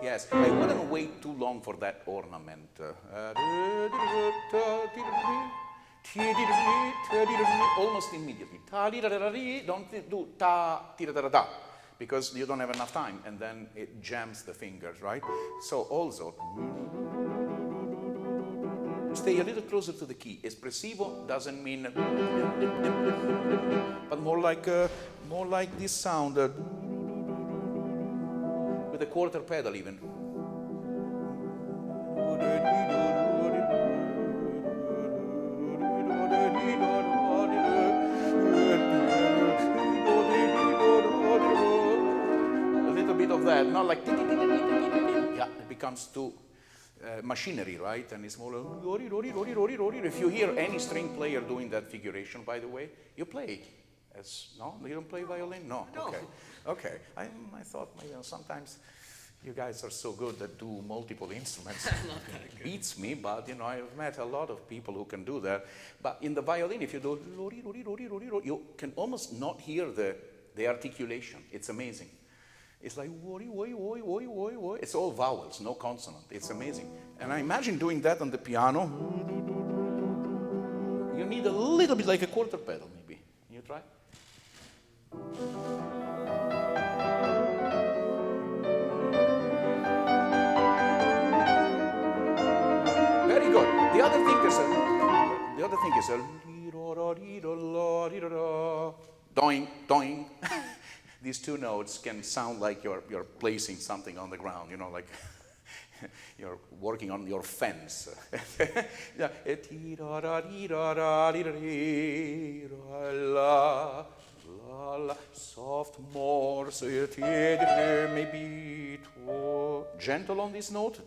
S1: Yes, I wouldn't wait too long for that ornament. Almost immediately. Don't do ta-ti-da-da-da, because you don't have enough time, and then it jams the fingers, right? So also, stay a little closer to the key. Espressivo doesn't mean, but more like this sound, with a quarter pedal even. Of that, not like yeah, it becomes too machinery, right? And it's more if you hear any string player doing that figuration, by the way, you play as no, you don't play violin, no. Okay. I thought maybe sometimes you guys are so good that do multiple instruments. It beats me, but you know I've met a lot of people who can do that. But in the violin, if you do you can almost not hear the articulation. It's amazing. It's like, woi, woi, woi, woi, woi, woi. It's all vowels, no consonant. It's amazing. And I imagine doing that on the piano. You need a little bit like a quarter pedal, maybe. Can you try? Very good. The other thing is a doing, doing. These two notes can sound like you're placing something on the ground, you know, like you're working on your fence. Soft Morse, maybe gentle on this note.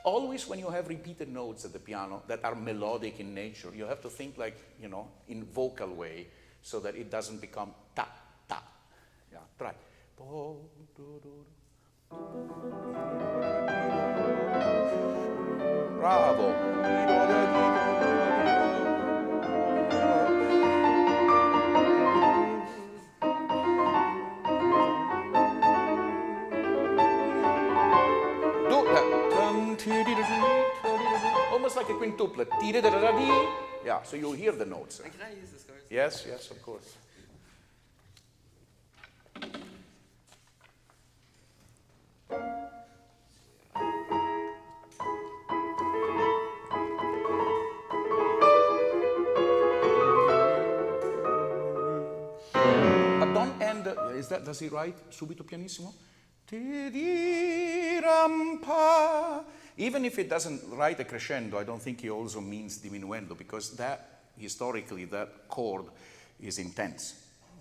S1: Always when you have repeated notes at the piano that are melodic in nature, you have to think like, you know, in vocal way so that it doesn't become ta, ta. Yeah, try. Bravo. Almost like a quintuplet. Yeah, so you'll hear the notes.
S2: Can I use this chord?
S1: Yes, yes, of course. But don't end, does he write subito pianissimo? Even if it doesn't write a crescendo, I don't think he also means diminuendo, because that, historically, that chord is intense.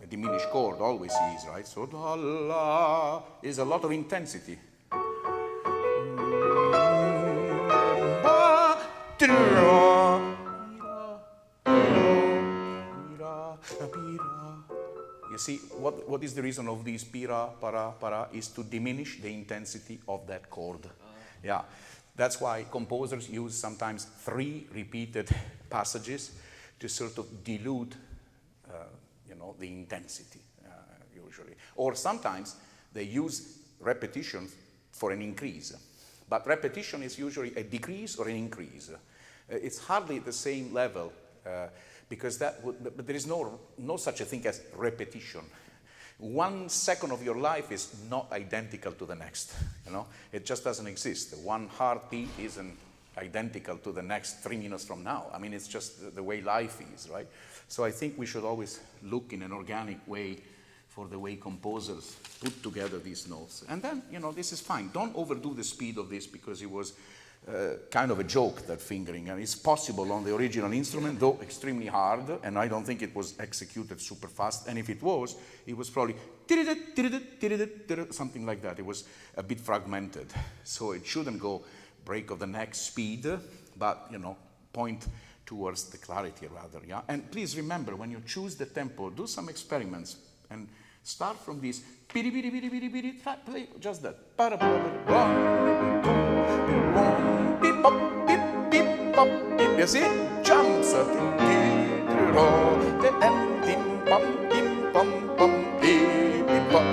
S1: A diminished chord always is, right? So, da, la, is a lot of intensity. You see, what is the reason of this pira, para, para, is to diminish the intensity of that chord. Yeah, that's why composers use sometimes 3 repeated passages to sort of dilute, you know, the intensity, usually. Or sometimes they use repetition for an increase. But repetition is usually a decrease or an increase. It's hardly the same level, because but there is no such a thing as repetition. 1 second of your life is not identical to the next, you know? It just doesn't exist. 1 heartbeat isn't identical to the next 3 minutes from now. I mean, it's just the way life is, right? So I think we should always look in an organic way for the way composers put together these notes. And then, you know, this is fine. Don't overdo the speed of this, because it was kind of a joke, that fingering. And it's possible on the original instrument, though extremely hard, and I don't think it was executed super fast. And if it was probably something like that. It was a bit fragmented. So it shouldn't go break of the neck speed, but, you know, point towards the clarity rather, yeah? And please remember, when you choose the tempo, do some experiments and start from this, play just that. You see? Jumps.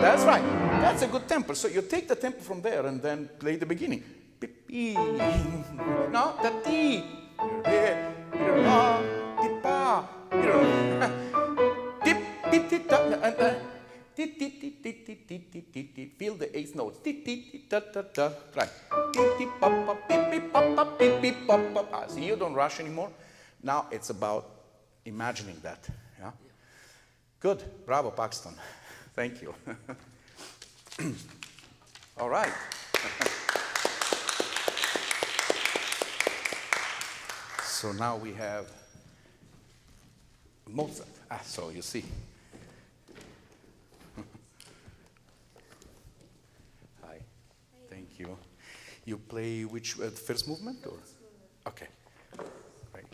S1: That's right. That's a good tempo. So you take the tempo from there and then play the beginning. No, the T. Feel the 8th note. Right. See, you don't rush anymore. Now it's about imagining that. Yeah? Good. Bravo, Paxton. Thank you. All right. So now we have Mozart. So you see. Hi. Thank you. You play which first movement or? Okay. Right.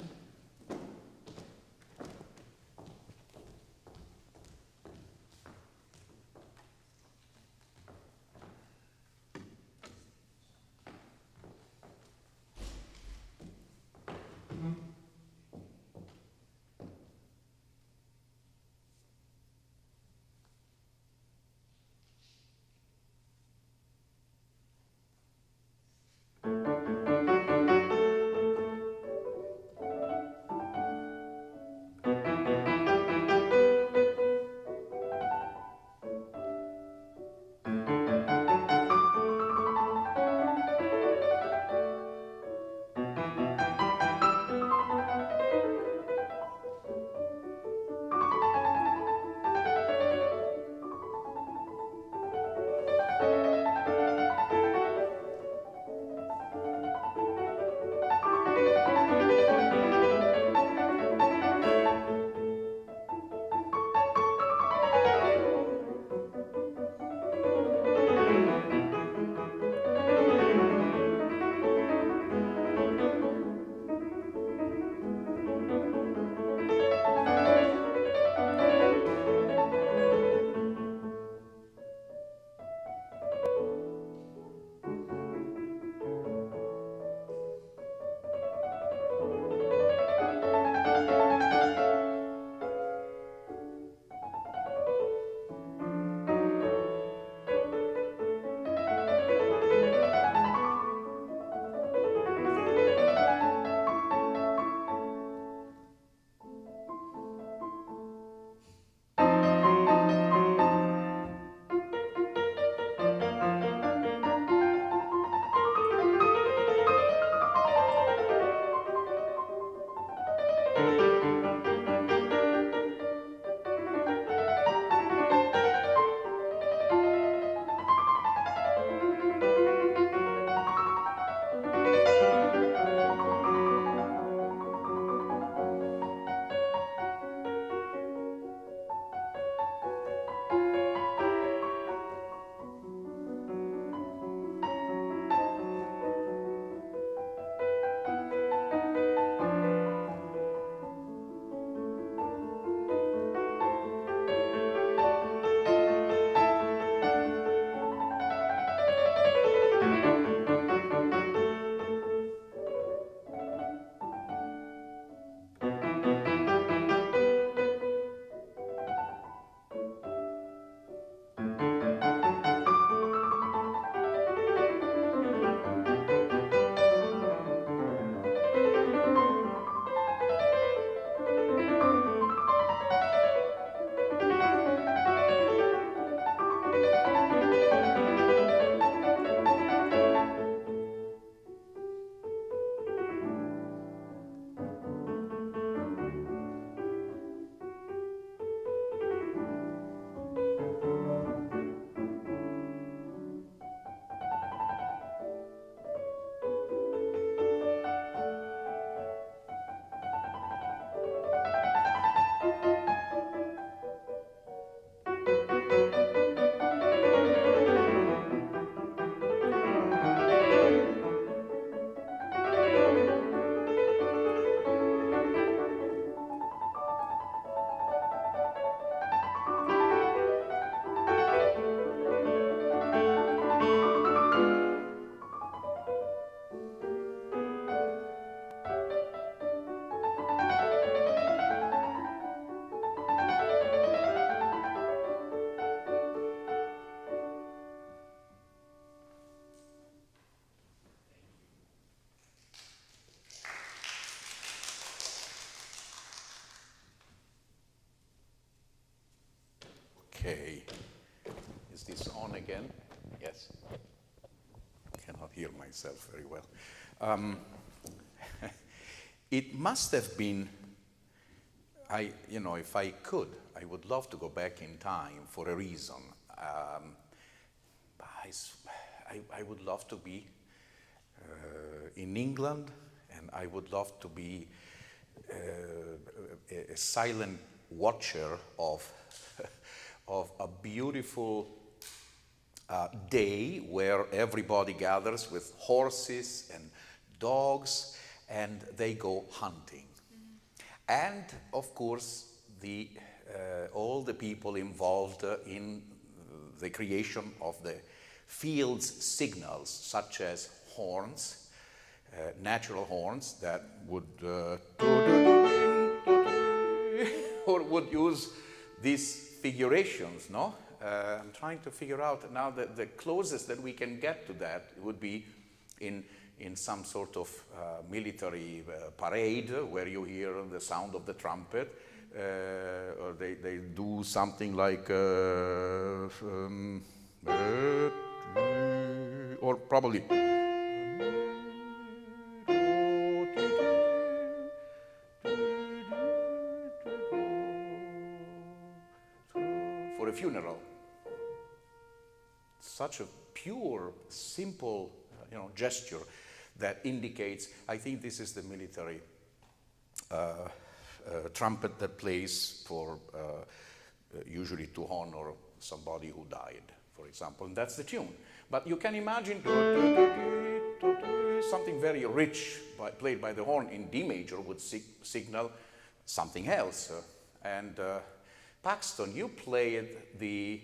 S1: Okay. Is this on again? Yes. Cannot hear myself very well. It must have been, if I could, I would love to go back in time for a reason. I would love to be in England, and I would love to be a silent watcher of a beautiful day where everybody gathers with horses and dogs and they go hunting. And of course, all the people involved in the creation of the field's signals, such as horns, natural horns that would or would use these figurations, no? I'm trying to figure out now that the closest that we can get to that would be in some sort of military parade where you hear the sound of the trumpet, or they do something like, or probably, for a funeral. Such a pure, simple, gesture that indicates, I think this is the military trumpet that plays for, usually to honor somebody who died, for example, and that's the tune. But you can imagine something very rich played by the horn in D major would signal something else. And Paxton, you played the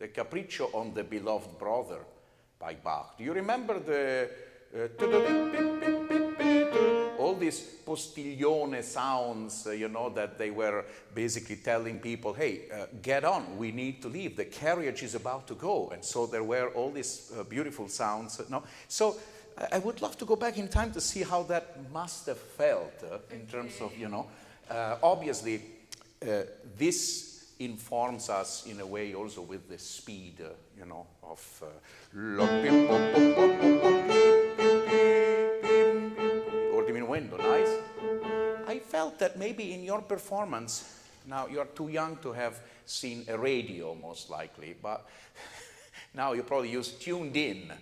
S1: Capriccio on the Beloved Brother by Bach. Do you remember the all these postiglione sounds, that they were basically telling people, hey, get on, we need to leave, the carriage is about to go. And so there were all these beautiful sounds. So I would love to go back in time to see how that must have felt in terms of, obviously, this informs us in a way also with the speed, of or diminuendo, nice. I felt that maybe in your performance, now you're too young to have seen a radio most likely, but now you probably use tuned in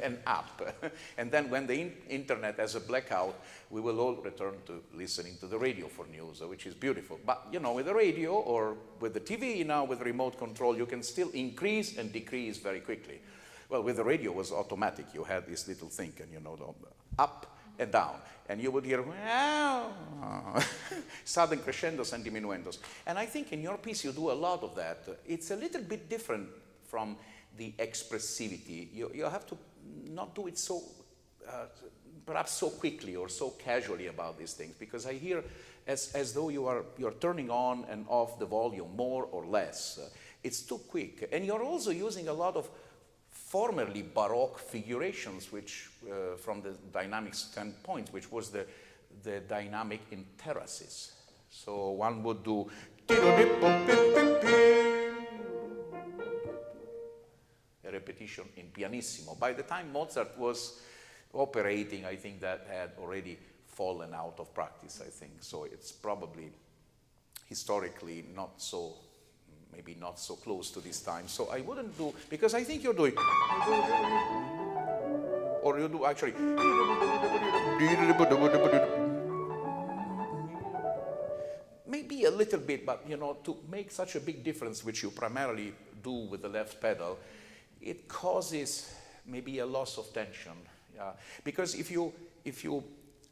S1: and up. And then when the internet has a blackout, we will all return to listening to the radio for news, which is beautiful. But, with the radio or with the TV now, with remote control, you can still increase and decrease very quickly. Well, with the radio, it was automatic. You had this little thing, and up and down. And you would hear, wow, sudden crescendos and diminuendos. And I think in your piece, you do a lot of that. It's a little bit different from the expressivity. You have to not do it so, perhaps so quickly or so casually about these things, because I hear as though you're turning on and off the volume more or less. It's too quick. And you're also using a lot of formerly Baroque figurations, which, from the dynamic standpoint, which was the dynamic in terraces. So one would do a repetition in pianissimo. By the time Mozart was operating, I think that had already fallen out of practice, I think. So it's probably historically maybe not so close to this time. So I wouldn't do, because I think you're doing, or you do actually, maybe a little bit, but to make such a big difference, which you primarily do with the left pedal, it causes maybe a loss of tension. Because if you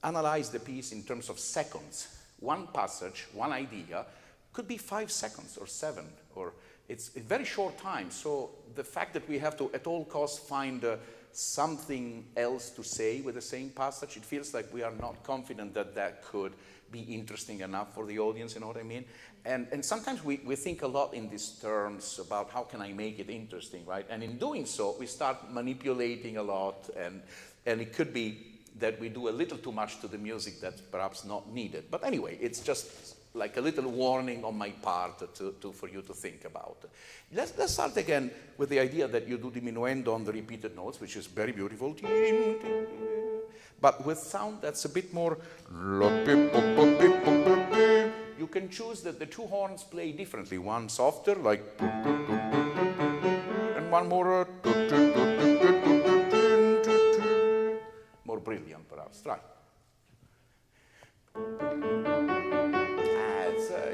S1: analyze the piece in terms of seconds, one passage, one idea, could be 5 seconds or 7, or it's a very short time. So the fact that we have to, at all costs, find something else to say with the same passage, it feels like we are not confident that that could be interesting enough for the audience, you know what I mean? And sometimes we think a lot in these terms about how can I make it interesting, right? And in doing so, we start manipulating a lot, and it could be that we do a little too much to the music that's perhaps not needed. But anyway, it's just like a little warning on my part for you to think about. Let's start again with the idea that you do diminuendo on the repeated notes, which is very beautiful. But with sound that's a bit more. You can choose that the two horns play differently. One softer, like, and one more brilliant, perhaps. Try.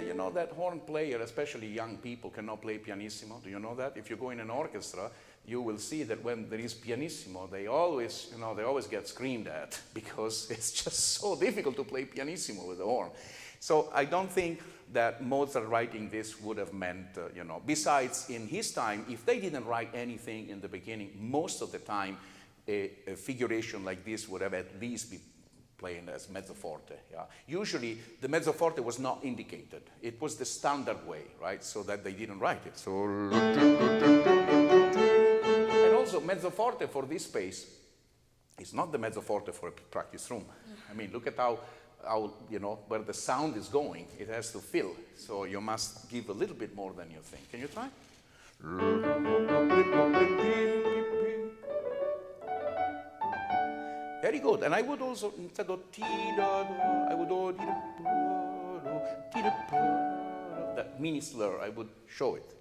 S1: You know that horn player, especially young people, cannot play pianissimo. Do you know that? If you go in an orchestra, you will see that when there is pianissimo, they always get screamed at because it's just so difficult to play pianissimo with the horn. So I don't think that Mozart writing this would have meant, Besides, in his time, if they didn't write anything in the beginning, most of the time, a figuration like this would have at least been playing as mezzo forte. Yeah. Usually, the mezzo forte was not indicated. It was the standard way, right? So that they didn't write it. So, and also, mezzo forte for this space is not the mezzo forte for a practice room. I mean, look at how where the sound is going. It has to fill. So you must give a little bit more than you think. Can you try? Very good. And I would also, instead of I would do that mini slur, I would show it.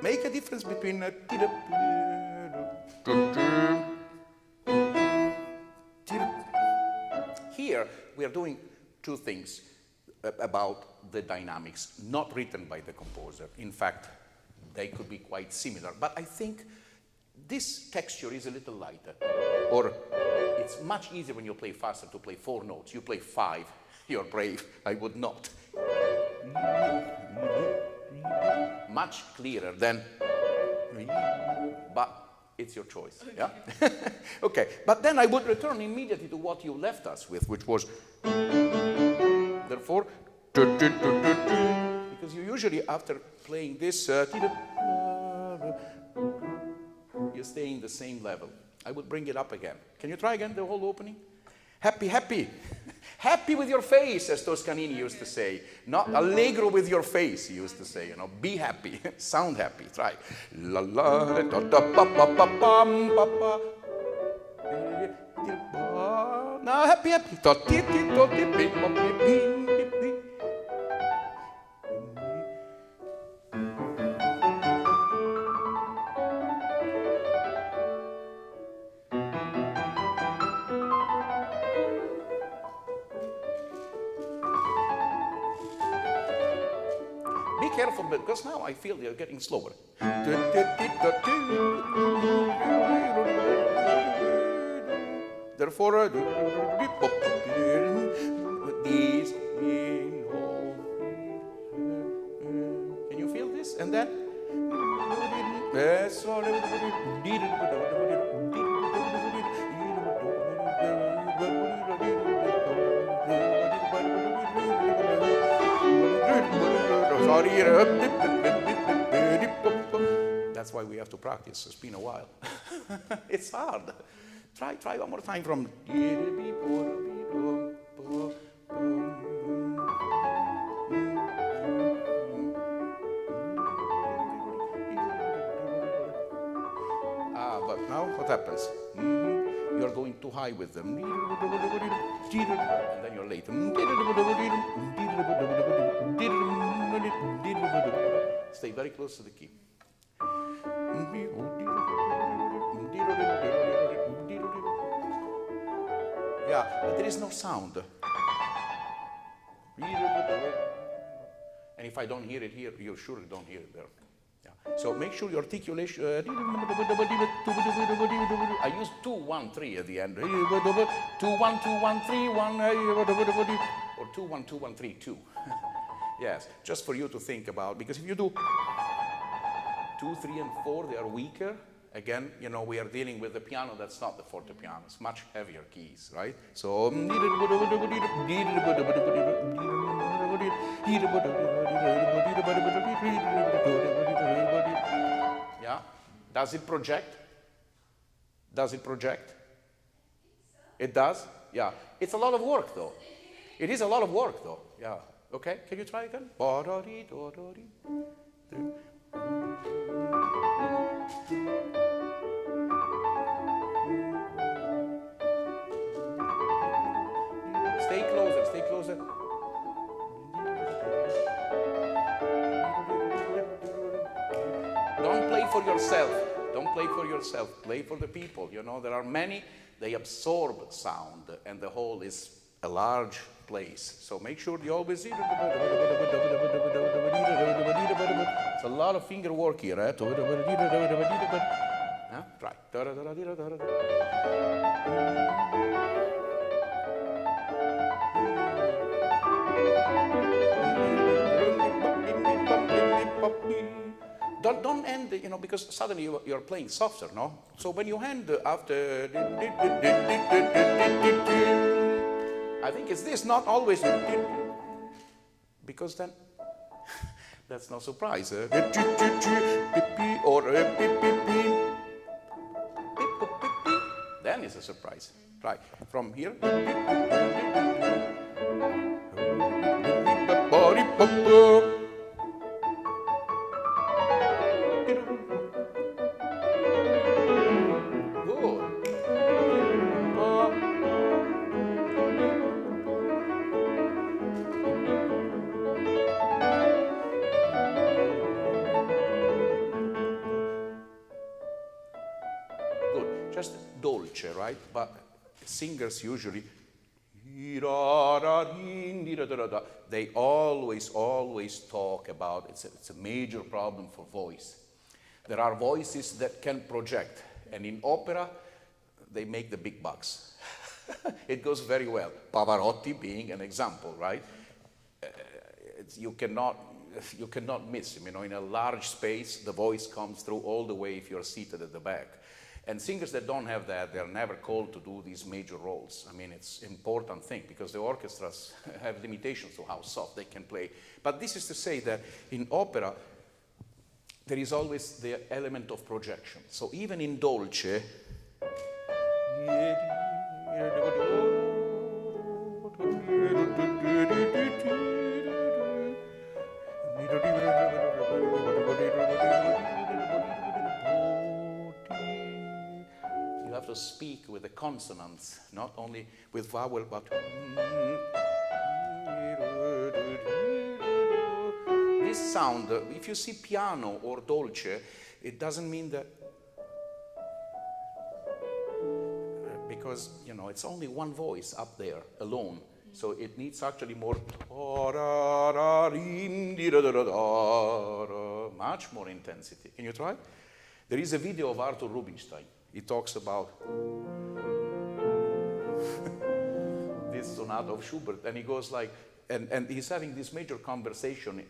S1: Make a difference between Here, we are doing two things about the dynamics, not written by the composer. In fact, they could be quite similar. But I think this texture is a little lighter. Or it's much easier when you play faster to play 4 notes. You play 5, you're brave. I would not. Much clearer than, but it's your choice. Yeah? Okay, but then I would return immediately to what you left us with, which was, therefore, because you usually, after playing this, you stay in the same level. I would bring it up again. Can you try again the whole opening? Happy, happy. Happy with your face, as Toscanini used to say. Not allegro with your face, he used to say. Be happy. Sound happy. Try. La la da da pa pa pa pam pa pa. Now happy, happy. To ti ti to ti pi pa pi pi pi. Be careful, because now I feel you're getting slower. Therefore, these. Can you feel this? And then? That's why we have to practice. It's been a while. It's hard. Try one more time from. But now what happens? You're going too high with them. And then you're late. Stay very close to the key. Yeah, but there is no sound. And if I don't hear it here, you surely don't hear it there. Yeah. So make sure your articulation. I use 2, 1, 3 at the end. 2, 1, 2, 1, 3, 1. Or 2, 1, 2, 1, 3, 2. Yes, just for you to think about. Because if you do 2, 3, and 4, they are weaker. Again, we are dealing with a piano that's not the forte piano. It's much heavier keys, right? So, yeah. Does it project? Does it project? It does? Yeah. It's a lot of work, though. It is a lot of work, though. Yeah. Okay, can you try again? Stay closer, stay closer. Don't play for yourself. Don't play for yourself. Play for the people. You know, there are many, they absorb sound, and the whole is a large place. So make sure you always... It's a lot of finger work here. Eh? Huh? Try. Don't end, you know, because suddenly you're playing softer, no? So when you end after... I think it's this, not always... Because then... That's no surprise. Or... Then it's a surprise. Try. From here... Just dolce, right? But singers usually, they always talk about, it's a major problem for voice. There are voices that can project, and in opera, they make the big bucks. It goes very well. Pavarotti being an example, right? You cannot miss him. You know, in a large space, the voice comes through all the way if you're seated at the back. And singers that don't have that, they're never called to do these major roles. I mean, it's an important thing because the orchestras have limitations to how soft they can play. But this is to say that in opera, there is always the element of projection. So even in dolce, you have to speak with the consonants, not only with vowel, but this sound, if you see piano or dolce, it doesn't mean that, because, you know, it's only one voice up there, alone. So it needs actually more, much more intensity. Can you try? There is a video of Arthur Rubinstein. He talks about this sonata of Schubert, and he goes like, and he's having this major conversation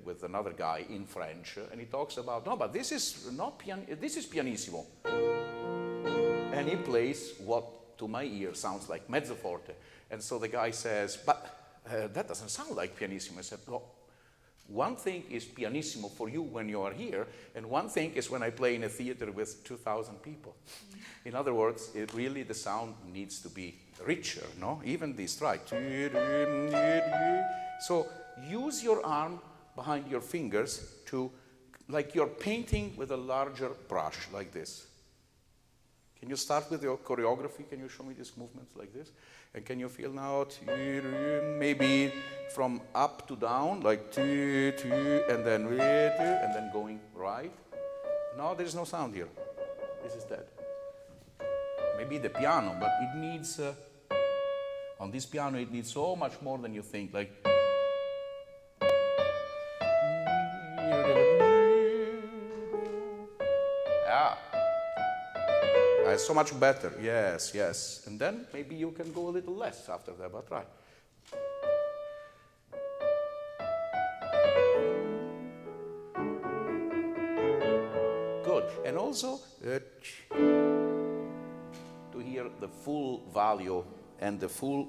S1: with another guy in French, and he talks about, no, but this is not this is pianissimo. And he plays what to my ear sounds like mezzo forte. And so the guy says, but that doesn't sound like pianissimo. I said, well, one thing is pianissimo for you when you are here, and one thing is when I play in a theater with 2,000 people. In other words, really the sound needs to be richer, no? Even this, right? So use your arm behind your fingers to, like you're painting with a larger brush, like this. Can you start with your choreography? Can you show me these movements like this? And can you feel now, maybe from up to down, like, and then going right? No, there's no sound here. This is dead. Maybe the piano, but it needs, on this piano, it needs so much more than you think, like. Yeah. It's so much better, yes, yes. And then maybe you can go a little less after that, but try. Good, and also to hear the full value and the full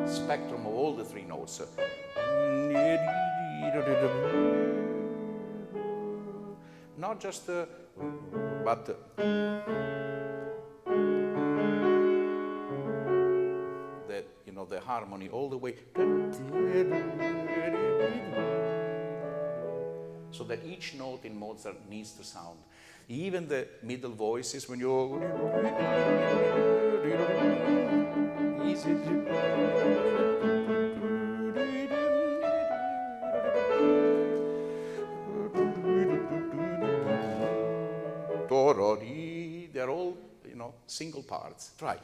S1: spectrum of all the three notes. Not just, but... the harmony all the way. So that each note in Mozart needs to sound. Even the middle voices, when you're they're all, you know, single parts. Try.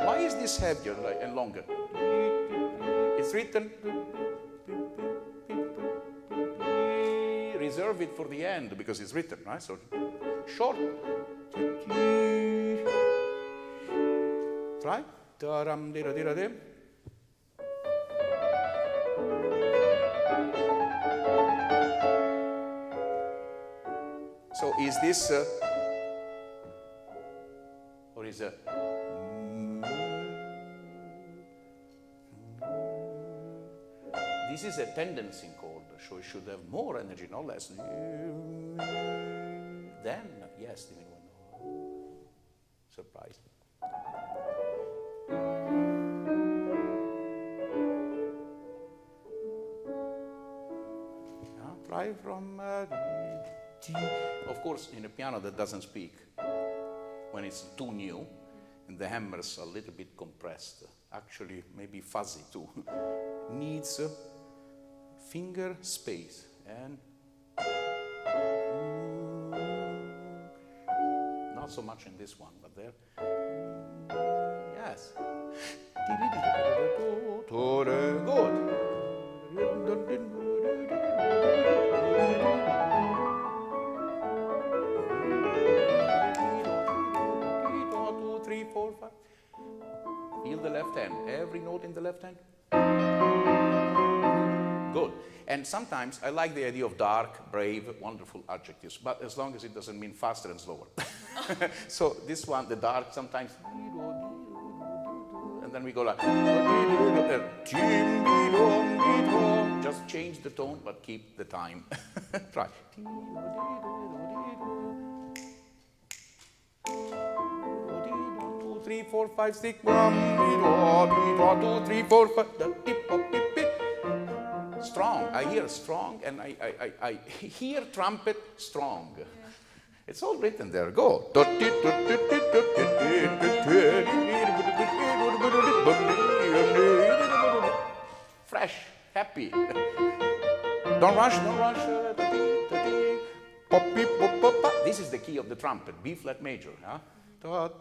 S1: Why is this heavier and longer? It's written. Reserve it for the end because it's written, right? So short. Try. So is this or is a this is a tendency chord, so it should have more energy, not less. Then yes, surprise. Try from of course, in a piano that doesn't speak, when it's too new, and the hammers are a little bit compressed, actually maybe fuzzy too, needs finger space and not so much in this one, but there. Yes. Good. 3, 4, 5. Feel the left hand. Every note in the left hand. Good. And sometimes I like the idea of dark, brave, wonderful adjectives, but as long as it doesn't mean faster and slower. So this one, the dark, sometimes, and then we go like, just change the tone, but keep the time. Try. 2, 3, 4, 5, 6. 1, 2, 3, 4, 5. Strong. I hear strong, and I hear trumpet strong. Yeah. It's all written there. Go. Fresh, happy. Don't rush, don't rush. This is the key of the trumpet, B flat major. Huh? Right.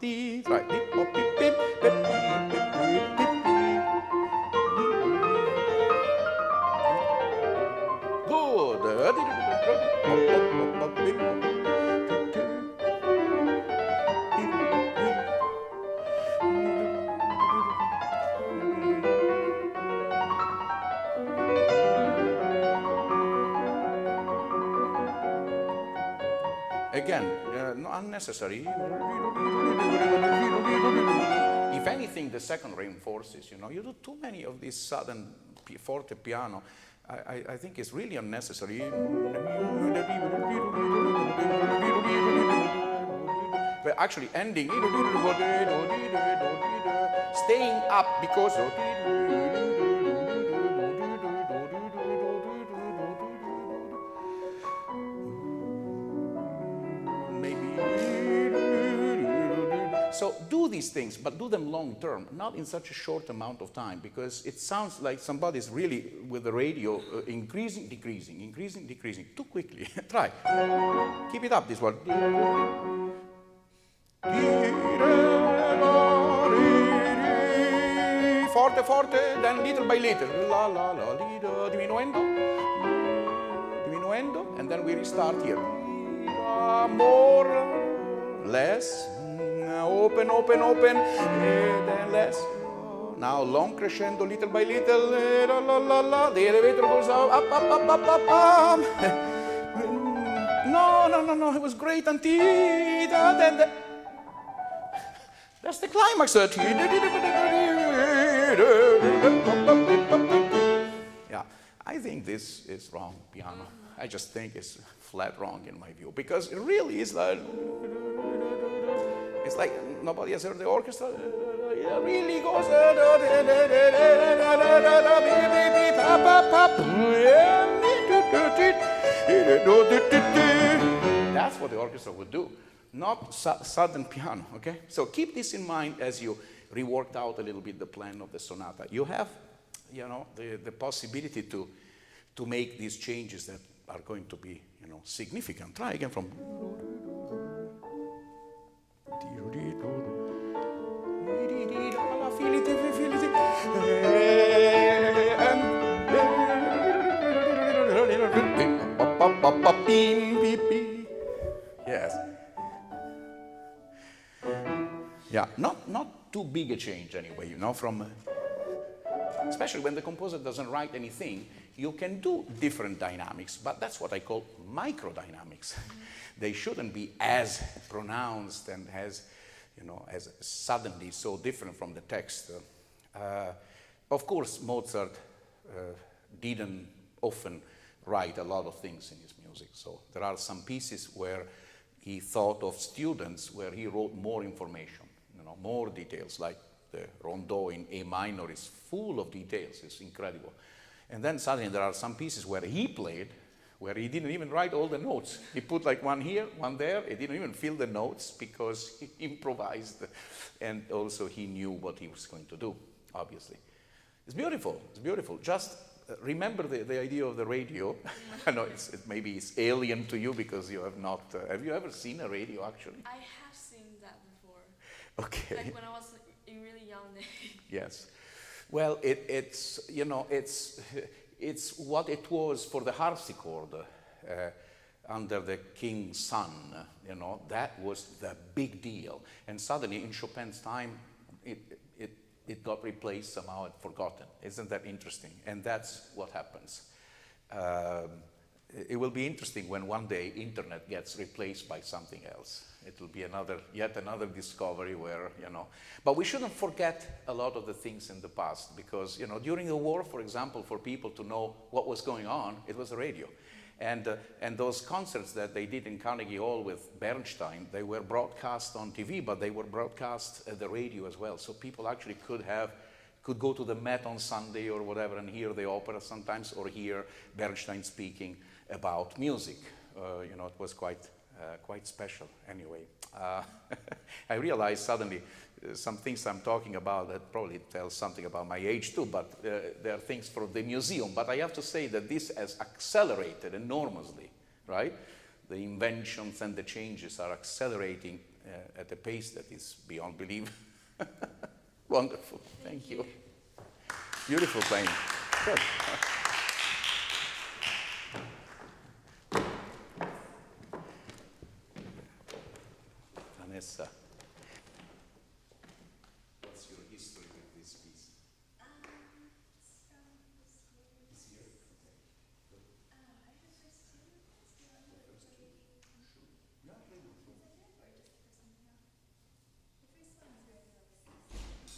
S1: Good. Again, not unnecessary. If anything, the second reinforces, you know. You do too many of these sudden forte piano. I think it's really unnecessary. But actually ending, staying up because so do these things, but do them long term, not in such a short amount of time, because it sounds like somebody's really, with the radio, increasing, decreasing, increasing, decreasing, too quickly. Try. Keep it up, this one. Forte, forte, then little by little. La, la, la, diminuendo, diminuendo, and then we restart here. More, less. Open, open, open, then less. Now long crescendo, little by little. La, la, la. The elevator goes up, up, up, up, up, up. No, no, no, no. It was great until then. That's the climax. I think this is wrong, piano. I just think it's flat wrong in my view, because it really is like, it's like nobody has heard the orchestra. It really goes. That's what the orchestra would do, not sudden piano, okay? So keep this in mind as you reworked out a little bit the plan of the sonata. You have, you know, the possibility to make these changes that are going to be, you know, significant. Try again from. Yes. Yeah, not too big a change anyway, you know, from, especially when the composer doesn't write anything, you can do different dynamics, but that's what I call microdynamics. They shouldn't be as pronounced and as, you know, as suddenly so different from the text. Of course, Mozart didn't often write a lot of things in his music, so there are some pieces where he thought of students, where he wrote more information, you know, more details, like the Rondeau in A minor is full of details, it's incredible. And then suddenly there are some pieces where he played, where he didn't even write all the notes. He put like one here, one there, he didn't even fill the notes because he improvised, and also he knew what he was going to do, obviously. It's beautiful, it's beautiful. Just remember the idea of the radio. I know maybe it's alien to you because you have not, have you ever seen a radio actually?
S3: I have seen that before.
S1: Okay.
S3: Like when I was in really young days.
S1: Yes. Well, it's, you know, it's what it was for the harpsichord under the king's son, you know, that was the big deal. And suddenly in Chopin's time, it got replaced somehow and forgotten. Isn't that interesting? And that's what happens. It will be interesting when one day internet gets replaced by something else. It will be yet another discovery where, you know, but we shouldn't forget a lot of the things in the past because, you know, during the war, for example, for people to know what was going on, it was the radio. And those concerts that they did in Carnegie Hall with Bernstein, they were broadcast on TV, but they were broadcast at the radio as well. So people actually could go to the Met on Sunday or whatever and hear the opera sometimes, or hear Bernstein speaking about music. You know, it was quite special anyway. I realized suddenly some things I'm talking about that probably tells something about my age too, but there are things from the museum. But I have to say that this has accelerated enormously, right? The inventions and the changes are accelerating at a pace that is beyond belief. Wonderful, thank you. Beautiful playing. Good. Vanessa, what's your history with this piece? This year?
S3: I just first two.
S1: Yeah, play one.
S3: The first one is very close.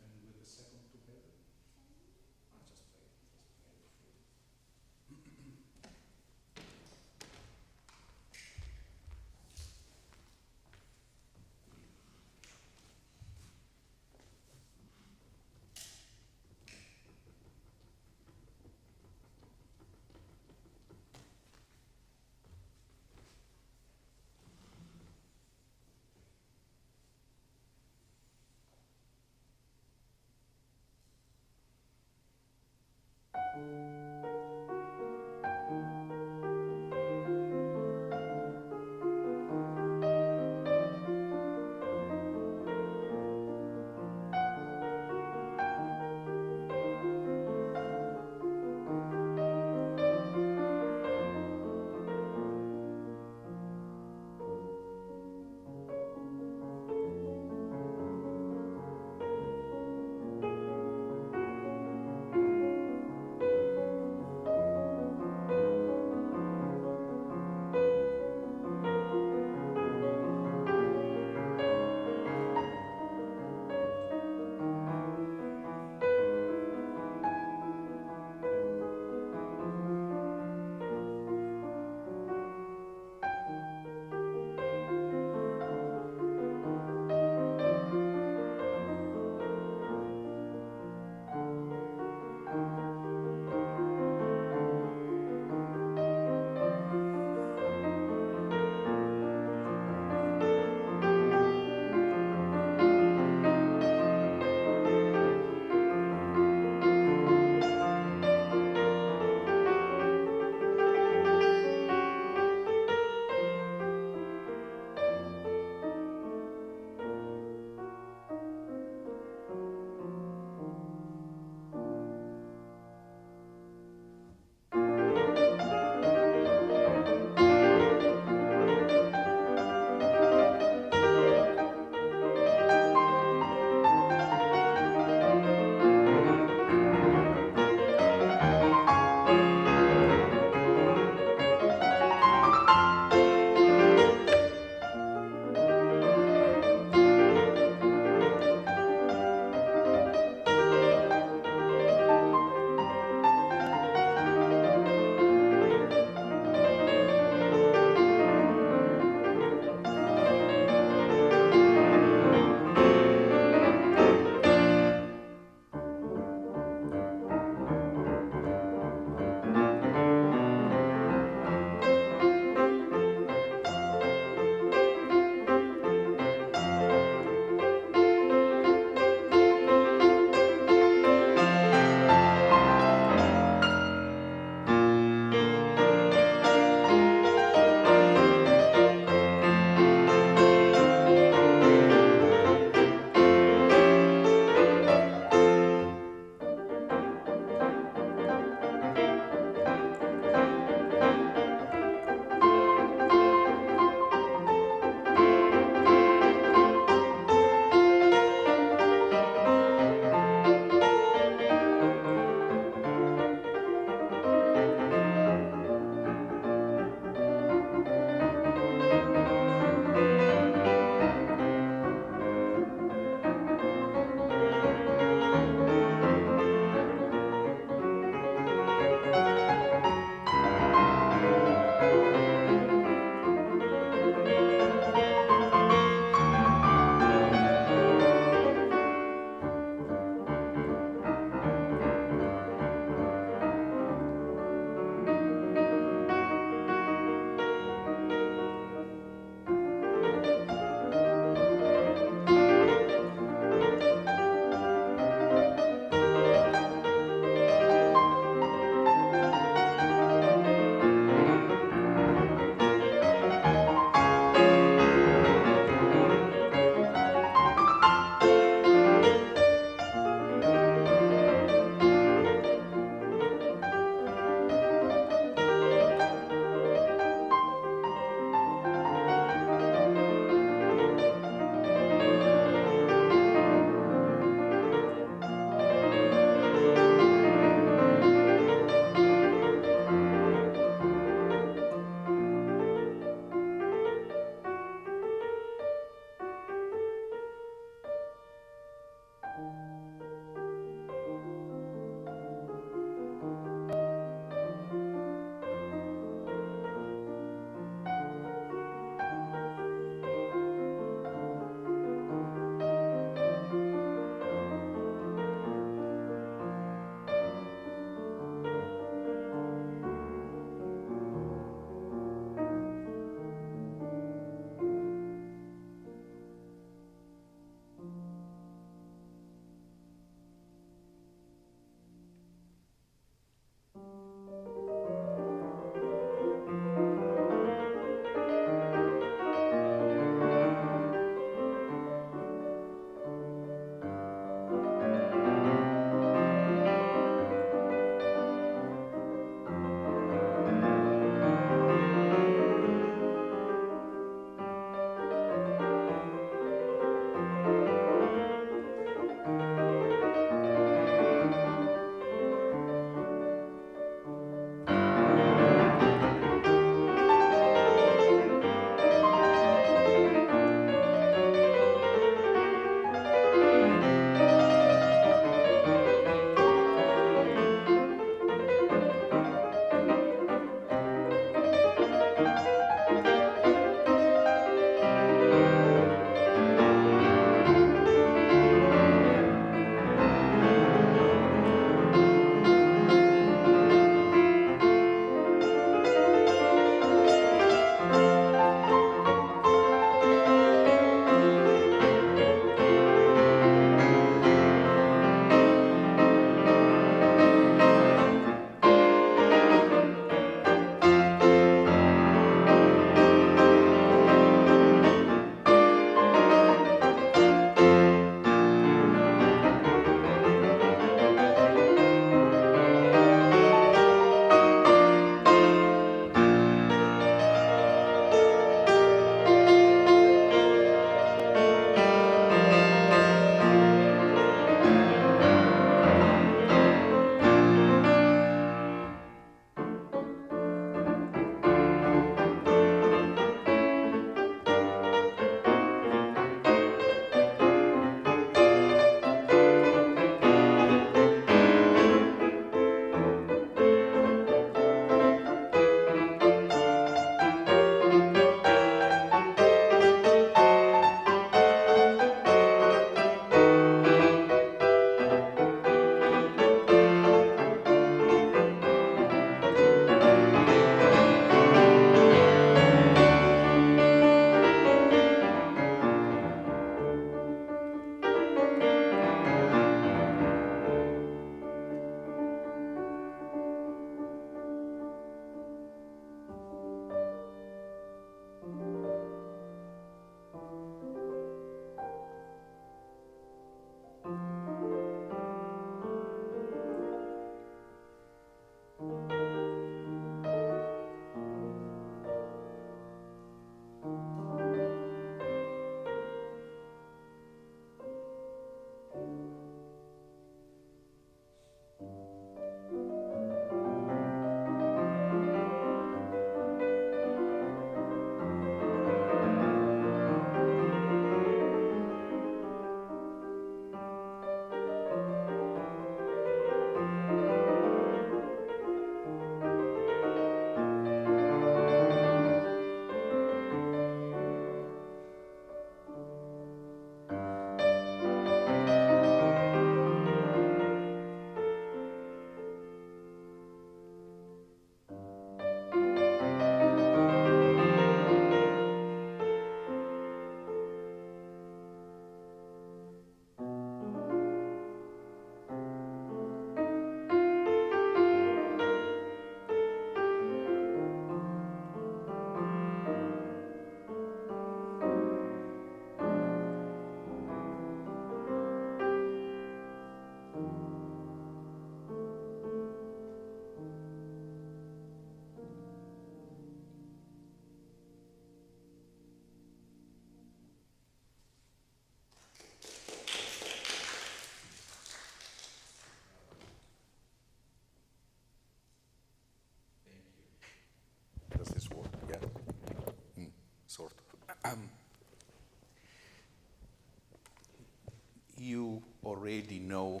S1: already know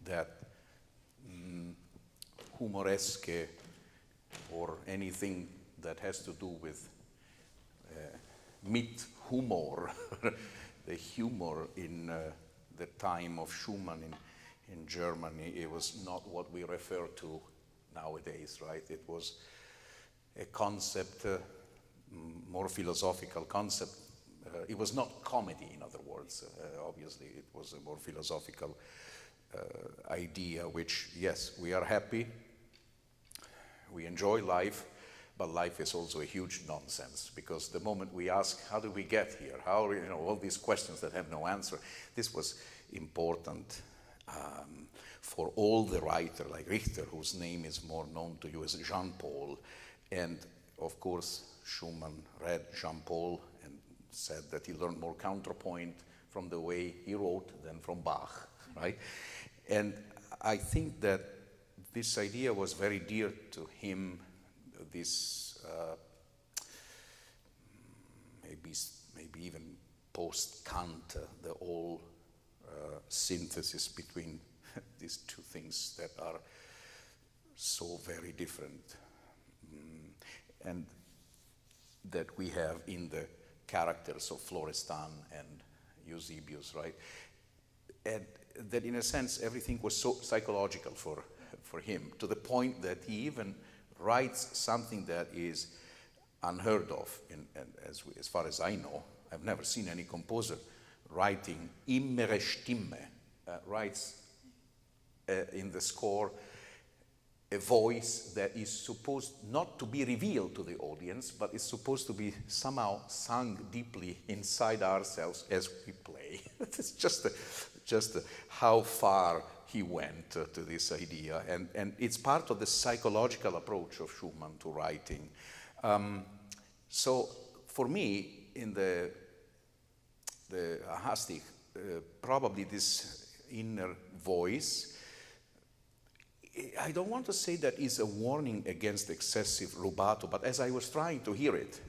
S1: that humoresque or anything that has to do with mit humor, the humor in the time of Schumann in Germany, it was not what we refer to nowadays, right? It was a concept, more philosophical concept. It was not comedy, in other words. Obviously, it was a more philosophical idea, which, yes, we are happy, we enjoy life, but life is also a huge nonsense, because the moment we ask, how do we get here? How, you know, all these questions that have no answer. This was important for all the writers, like Richter, whose name is more known to you as Jean-Paul. And of course, Schumann read Jean-Paul and said that he learned more counterpoint from the way he wrote than from Bach, right? And I think that this idea was very dear to him, this maybe even post-Kant, the whole synthesis between these two things that are so very different, and that we have in the characters of Florestan and Eusebius, right? And that in a sense everything was so psychological for him, to the point that he even writes something that is unheard of, and as far as I know, I've never seen any composer writing immere Stimme, writes in the score a voice that is supposed not to be revealed to the audience, but is supposed to be somehow sung deeply inside ourselves as we play. It's just how far he went to this idea, and it's part of the psychological approach of Schumann to writing. So for me, in the Hastig, probably this inner voice, I don't want to say that is a warning against excessive rubato, but as I was trying to hear it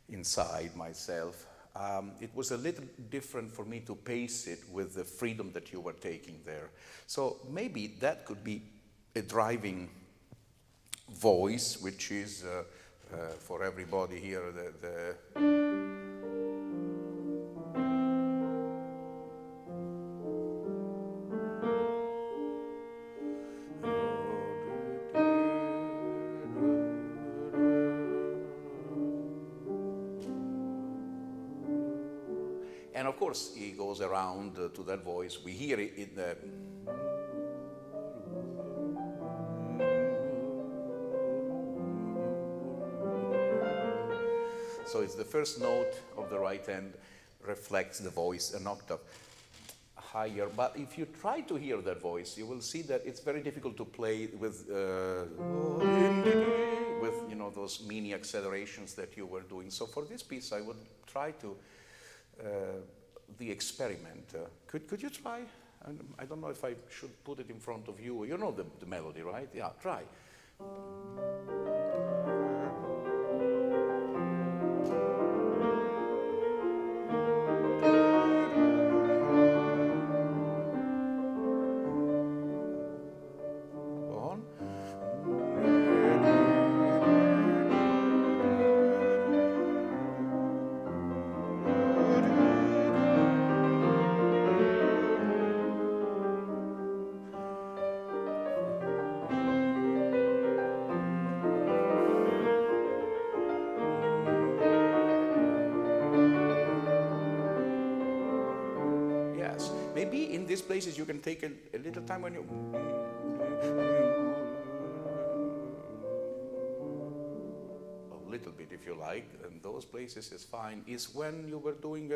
S1: inside myself, it was a little different for me to pace it with the freedom that you were taking there. So maybe that could be a driving voice, which is for everybody here and of course, he goes around to that voice. We hear it in the... So it's the first note of the right hand reflects the voice an octave higher. But if you try to hear that voice, you will see that it's very difficult to play with you know, those mini accelerations that you were doing. So for this piece, I would try to the experiment. Could you try? I don't know if I should put it in front of you. You know the melody, right? Yeah, try. Go on. Maybe in these places you can take a little time when you... A little bit if you like, and those places is fine. Is when you were doing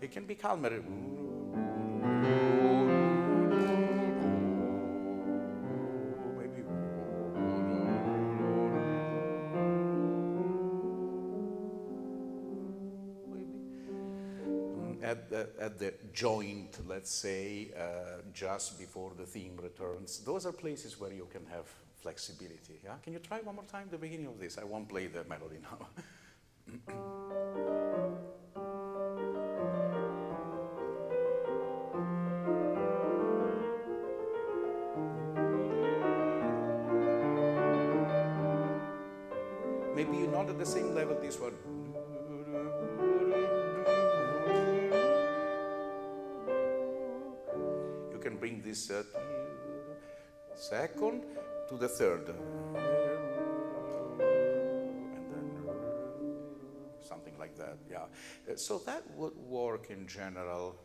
S1: it can be calmer. At the joint, let's say, just before the theme returns. Those are places where you can have flexibility. Yeah? Can you try one more time the beginning of this? I won't play the melody now. the same level this one. You can bring this second to the third. And then something like that, yeah. So that would work in general.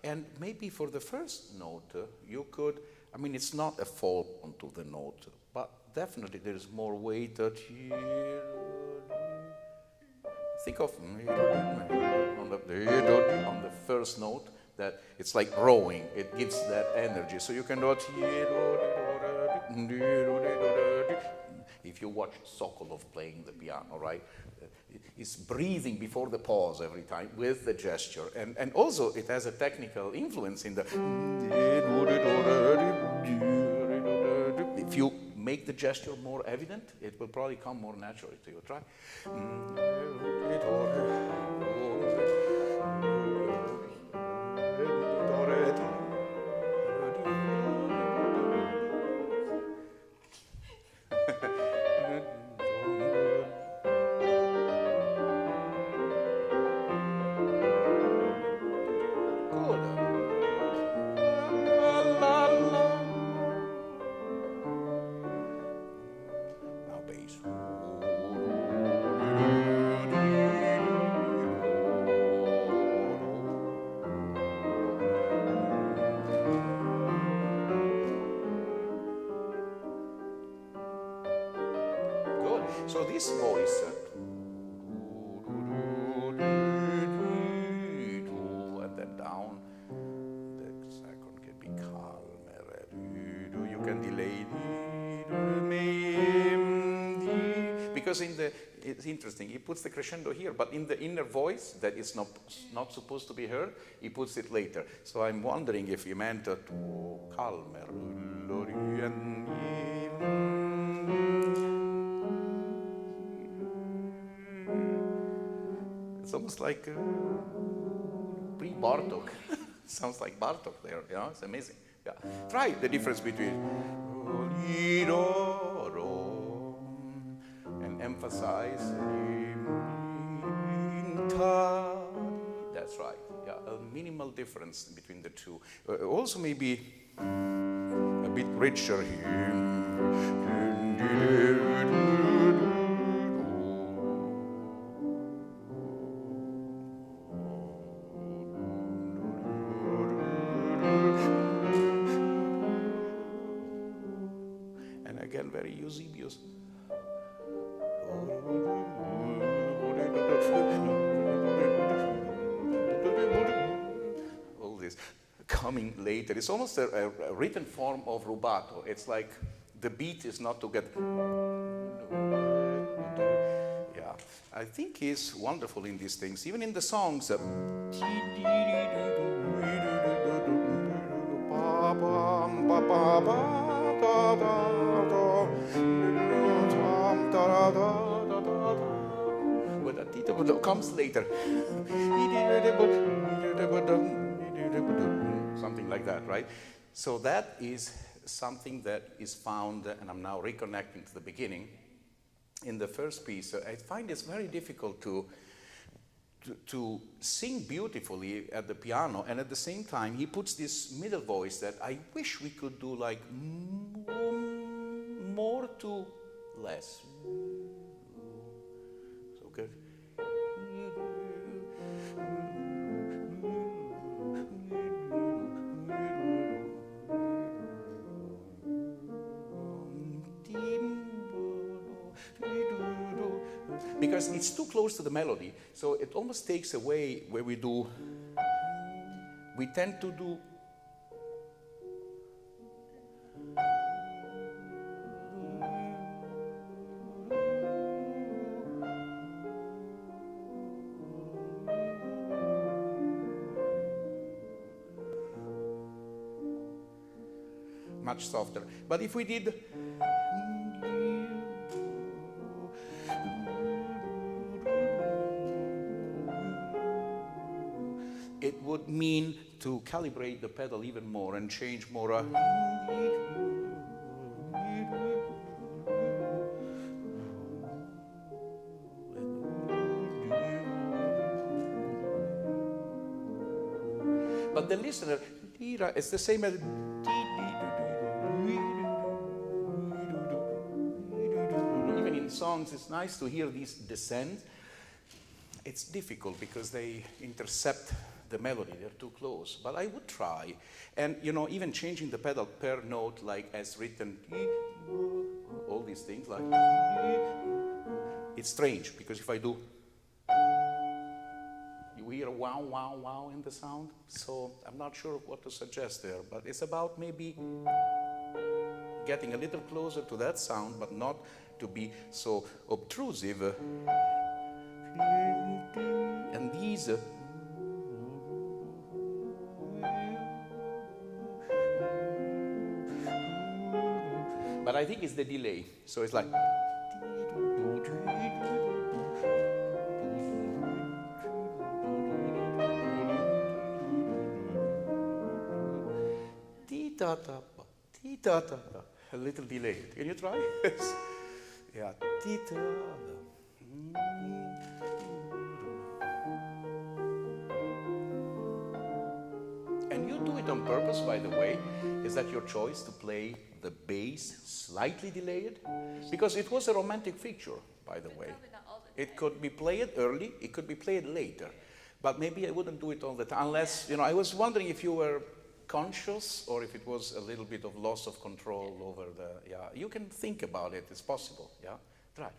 S1: And maybe for the first note, you could, I mean, it's not a fall onto the note, but definitely there is more weight that think of on the first note, that it's like rowing, it gives that energy. So you can do it. If you watch Sokolov playing the piano, right? It's breathing before the pause every time with the gesture. And also it has a technical influence in the... If you make the gesture more evident, it will probably come more naturally to you. Try. So this voice, and then down, the second can be calmer, you can delay, because it's interesting, he puts the crescendo here, but in the inner voice that is not supposed to be heard, he puts it later. So I'm wondering if he meant to calmer, it's almost like pre-Bartok. Sounds like Bartok there, you know, it's amazing. Yeah. Try the difference between and emphasize. That's right. Yeah, a minimal difference between the two. Also maybe a bit richer here. Again, very Eusebius. All this coming later. It's almost a written form of rubato. It's like the beat is not together. Yeah, I think he's wonderful in these things, even in the songs. But that comes later. Something like that, right? So that is something that is found, and I'm now reconnecting to the beginning, in the first piece. I find it's very difficult to sing beautifully at the piano, and at the same time he puts this middle voice that I wish we could do like more to less. So good. Because it's too close to the melody, so it almost takes away where we tend to do much softer. But if we did it would mean to calibrate the pedal even more and change more. But the listener, it's the same as. Even in songs, it's nice to hear these descends. It's difficult because they intercept the melody, they're too close. But I would try. And you know, even changing the pedal per note, like as written, all these things, like, it's strange, because if I do, you hear a wow, wow, wow in the sound. So I'm not sure what to suggest there, but it's about maybe getting a little closer to that sound, but not to be so obtrusive. And these, but I think it's the delay. So it's like, a little delay. Can you try? Yeah. And you do it on purpose, by the way. Is that your choice to play the bass slightly delayed? Because it was a romantic feature, by the way. It could be played early, it could be played later. But maybe I wouldn't do it all the time, unless, you know, I was wondering if you were conscious or if it was a little bit of loss of control over the, yeah. You can think about it, it's possible, yeah? Try.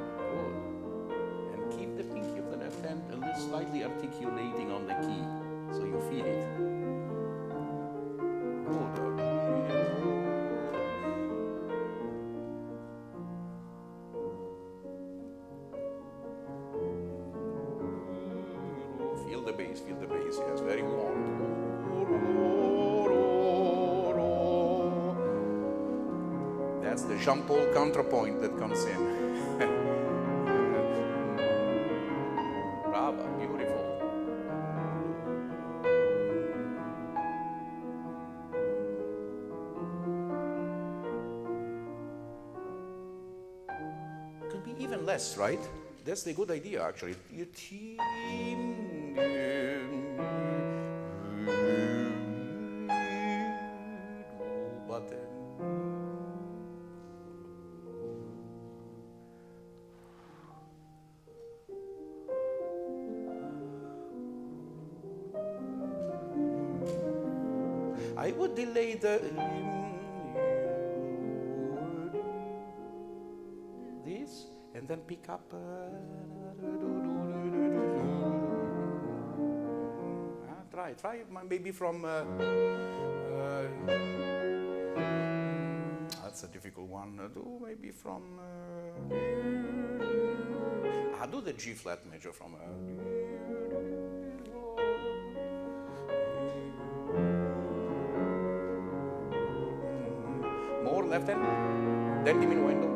S1: Good. And keep the pinky of the left hand a little slightly articulating on the key, so you feel it. Good. Feel the bass, yes, very warm. That's the Jean-Paul counterpoint that comes in. Brava, beautiful. Could be even less, right? That's the good idea, actually. But then, I would delay the this and then pick up. Try maybe from. That's a difficult one. Do maybe from. Do the G flat major from. More left hand, then diminuendo.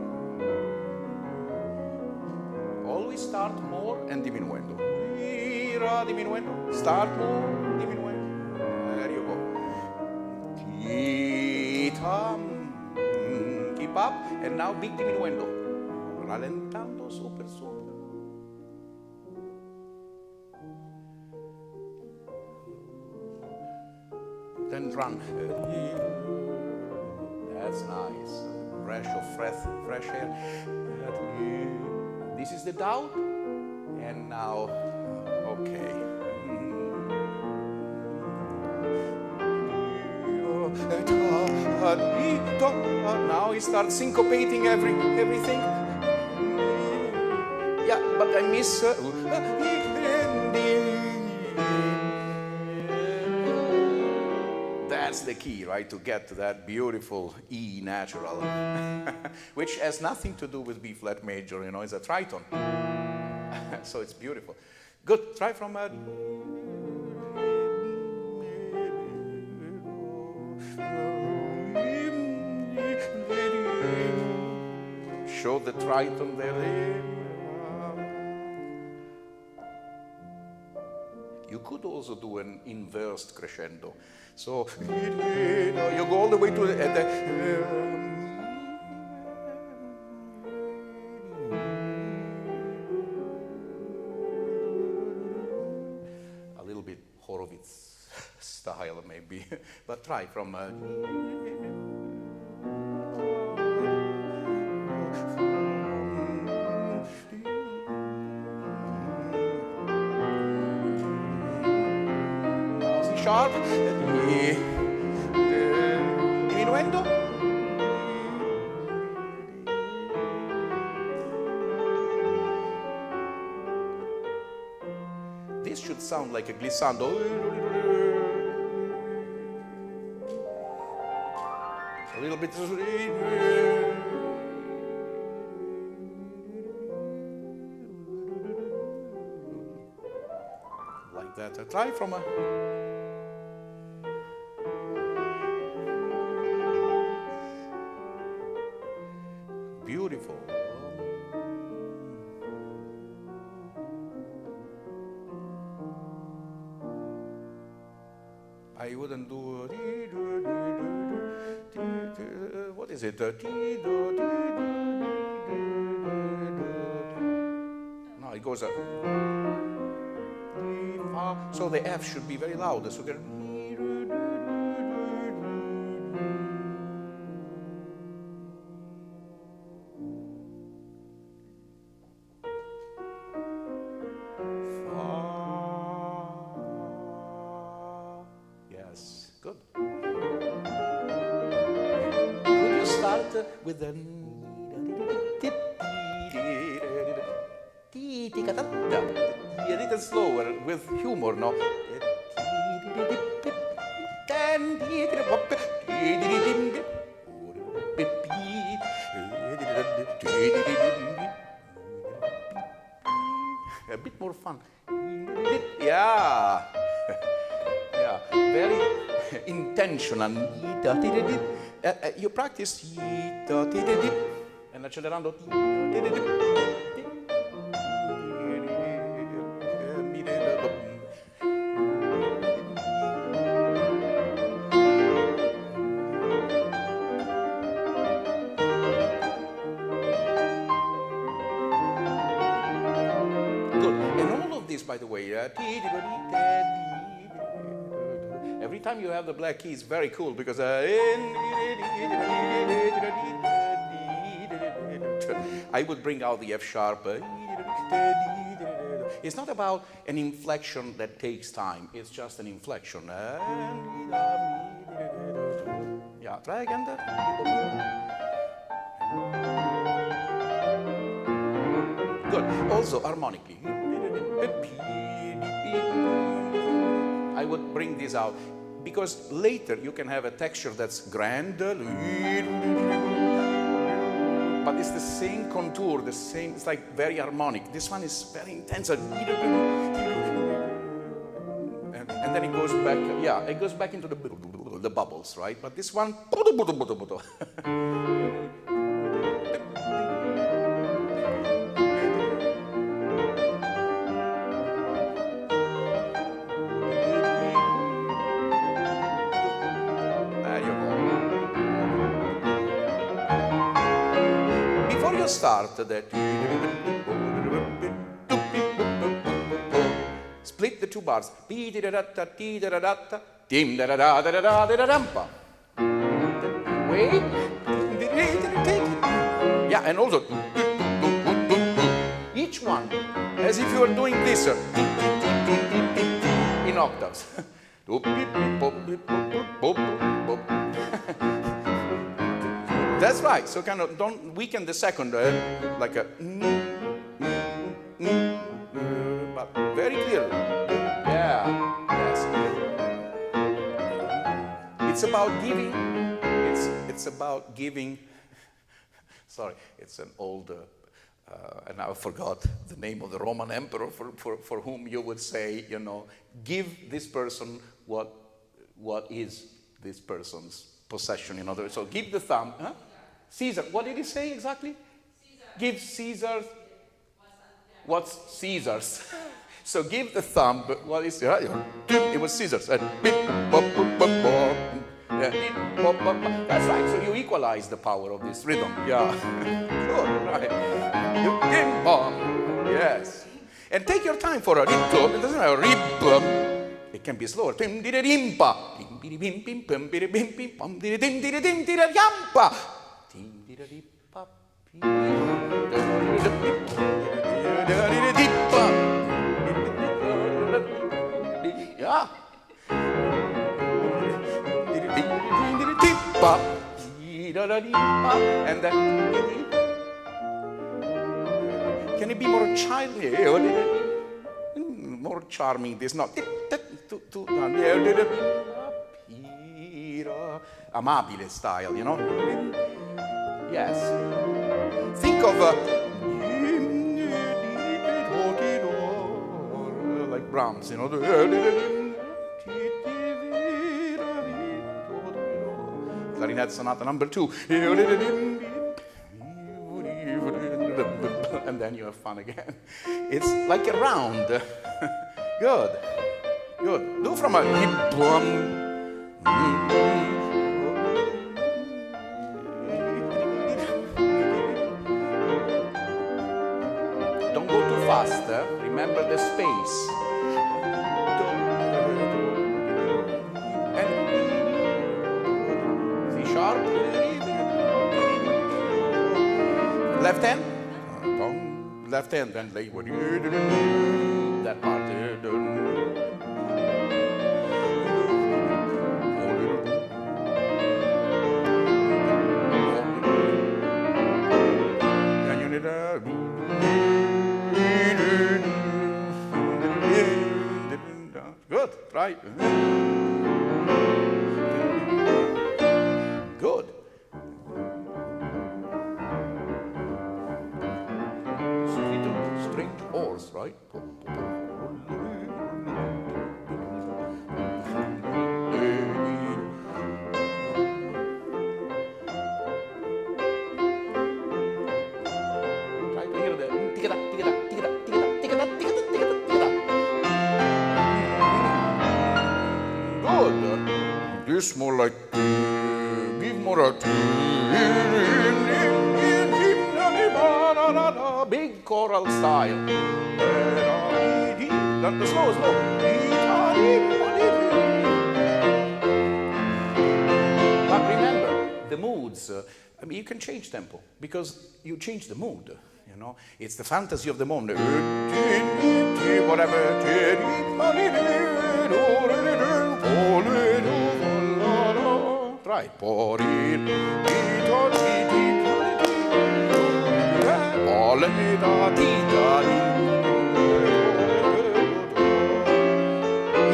S1: Always start more and diminuendo. Diminuendo. Start more, diminuendo. There you go. Keep up, and now big diminuendo. Rallentando super super. Then run. That's nice. Breath of fresh air. This is the doubt, and now, okay. Now he starts syncopating everything. Yeah, but I miss. That's the key, right? To get to that beautiful E natural, which has nothing to do with B flat major. You know, it's a tritone, so it's beautiful. Good. Try from a. Show the tritone there. You could also do an inversed crescendo. So you go all the way to the style maybe, but try from. C sharp, diminuendo. This should sound like a glissando. A little bit. Like that. Try from a. Beautiful. I wouldn't do. What is it? No, it goes up. So the F should be very loud. So yes, good. Could you start with a a little slower with humor, no? A bit more fun. Yeah. Yeah. Very intentional. You practice and accelerando. By the way, every time you have the black key, it's very cool because I would bring out the F sharp. It's not about an inflection that takes time, it's just an inflection. Yeah, try again. Good, also harmonically. I would bring this out because later you can have a texture that's grand, but it's the same contour, the same, it's like very harmonic. This one is very intense. And then it goes back, yeah, it goes back into the bubbles, right? But this one, start that split the two bars. Wait. Yeah, and also each one as if you were doing this in octaves. That's right. So kind of don't weaken the second, like a, but very clearly. Yeah. Yes. It's about giving. It's about giving. Sorry, it's an old, and I forgot the name of the Roman emperor for whom you would say, you know, give this person what is this person's possession. In other words, so give the thumb. Huh? Caesar. What did he say exactly? Caesar. Give Caesar what's Caesar's. So give the thumb. What is it? It was Caesar's. That's right. So you equalize the power of this rhythm. Yeah. Good. Right. Yes. And take your time for a rhythm. It doesn't have a rhythm. It can be slower. Tim didimpa. Tim bim bim pum bim bim bim pum dim dim dim yampa. Tim didippa. Yeah. And then can it be more childish? More charming? This not amabile style, you know? Yes. Think of like Brahms, you know? Clarinet Sonata number 2. And then you have fun again. It's like a round. Good. Good. Do from a don't go too fast. Remember the space. Left hand, left hand, then lay that part. Good, right? Good. Stringed horse, right? Try to hear the tick-a-da, tick-a-da, tick-a-da, tick-a-da, tick-a-da, tick-a-da, tick-a-da, tick-a-da. Good. This more like give more like big choral style. Slow, slow. But remember, the moods, I mean, you can change tempo because you change the mood, you know. It's the fantasy of the moment. Whatever. Try.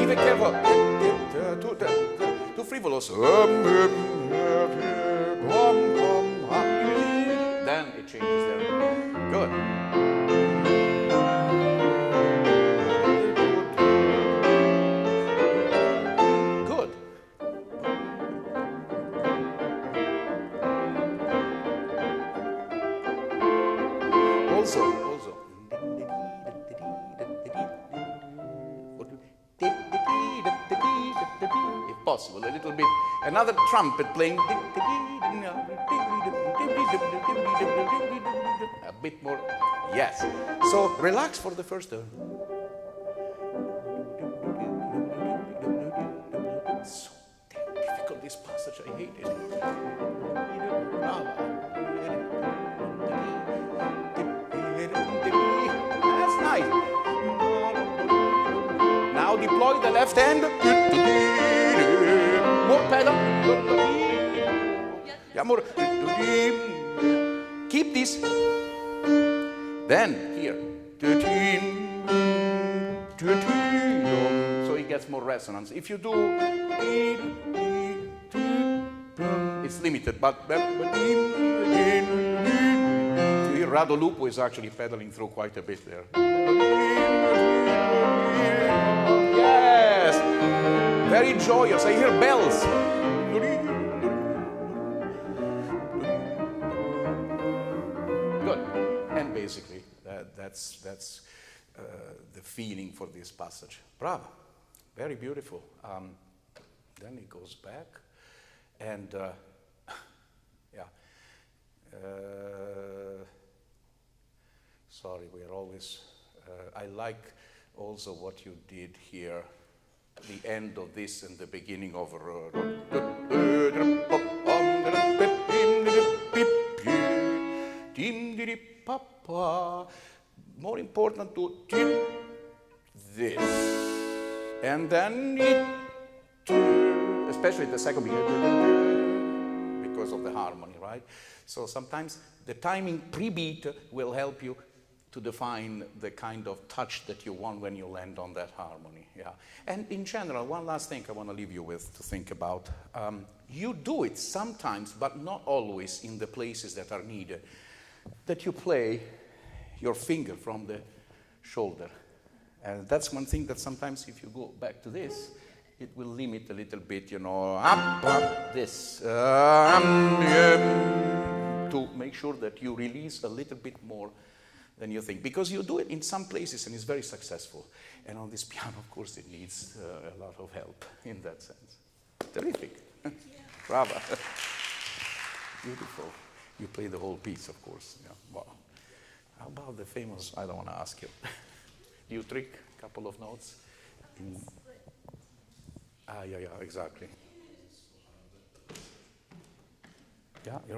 S1: Even careful, too frivolous. Then it changes there. Good. Good. Also. If possible, a little bit. Another trumpet playing. A bit more. Yes. So relax for the first turn. So damn difficult, this passage. I hate it. That's nice. Now deploy the left hand. More pedal. Yeah, more. Keep this. Then here. So it gets more resonance. If you do, it's limited, but Rado Lupo is actually pedaling through quite a bit there. Yes, very joyous. I hear bells. Good, and basically that's the feeling for this passage. Bravo, very beautiful. Then it goes back, and yeah. Sorry, we are always. I like also what you did here the end of this and the beginning of more important to this, and then especially the second because of the harmony, right? So sometimes the timing pre-beat will help you to define the kind of touch that you want when you land on that harmony. Yeah. And in general, one last thing I want to leave you with to think about. You do it sometimes, but not always in the places that are needed, that you play your finger from the shoulder. And that's one thing that sometimes if you go back to this, it will limit a little bit, you know, up, this, to make sure that you release a little bit more than you think. Because you do it in some places and it's very successful. And on this piano, of course, it needs a lot of help in that sense. Terrific. Bravo. Beautiful. You play the whole piece, of course. Yeah. Wow. How about the famous, I don't want to ask you. Do you trick a couple of notes? Yeah, exactly. Yeah,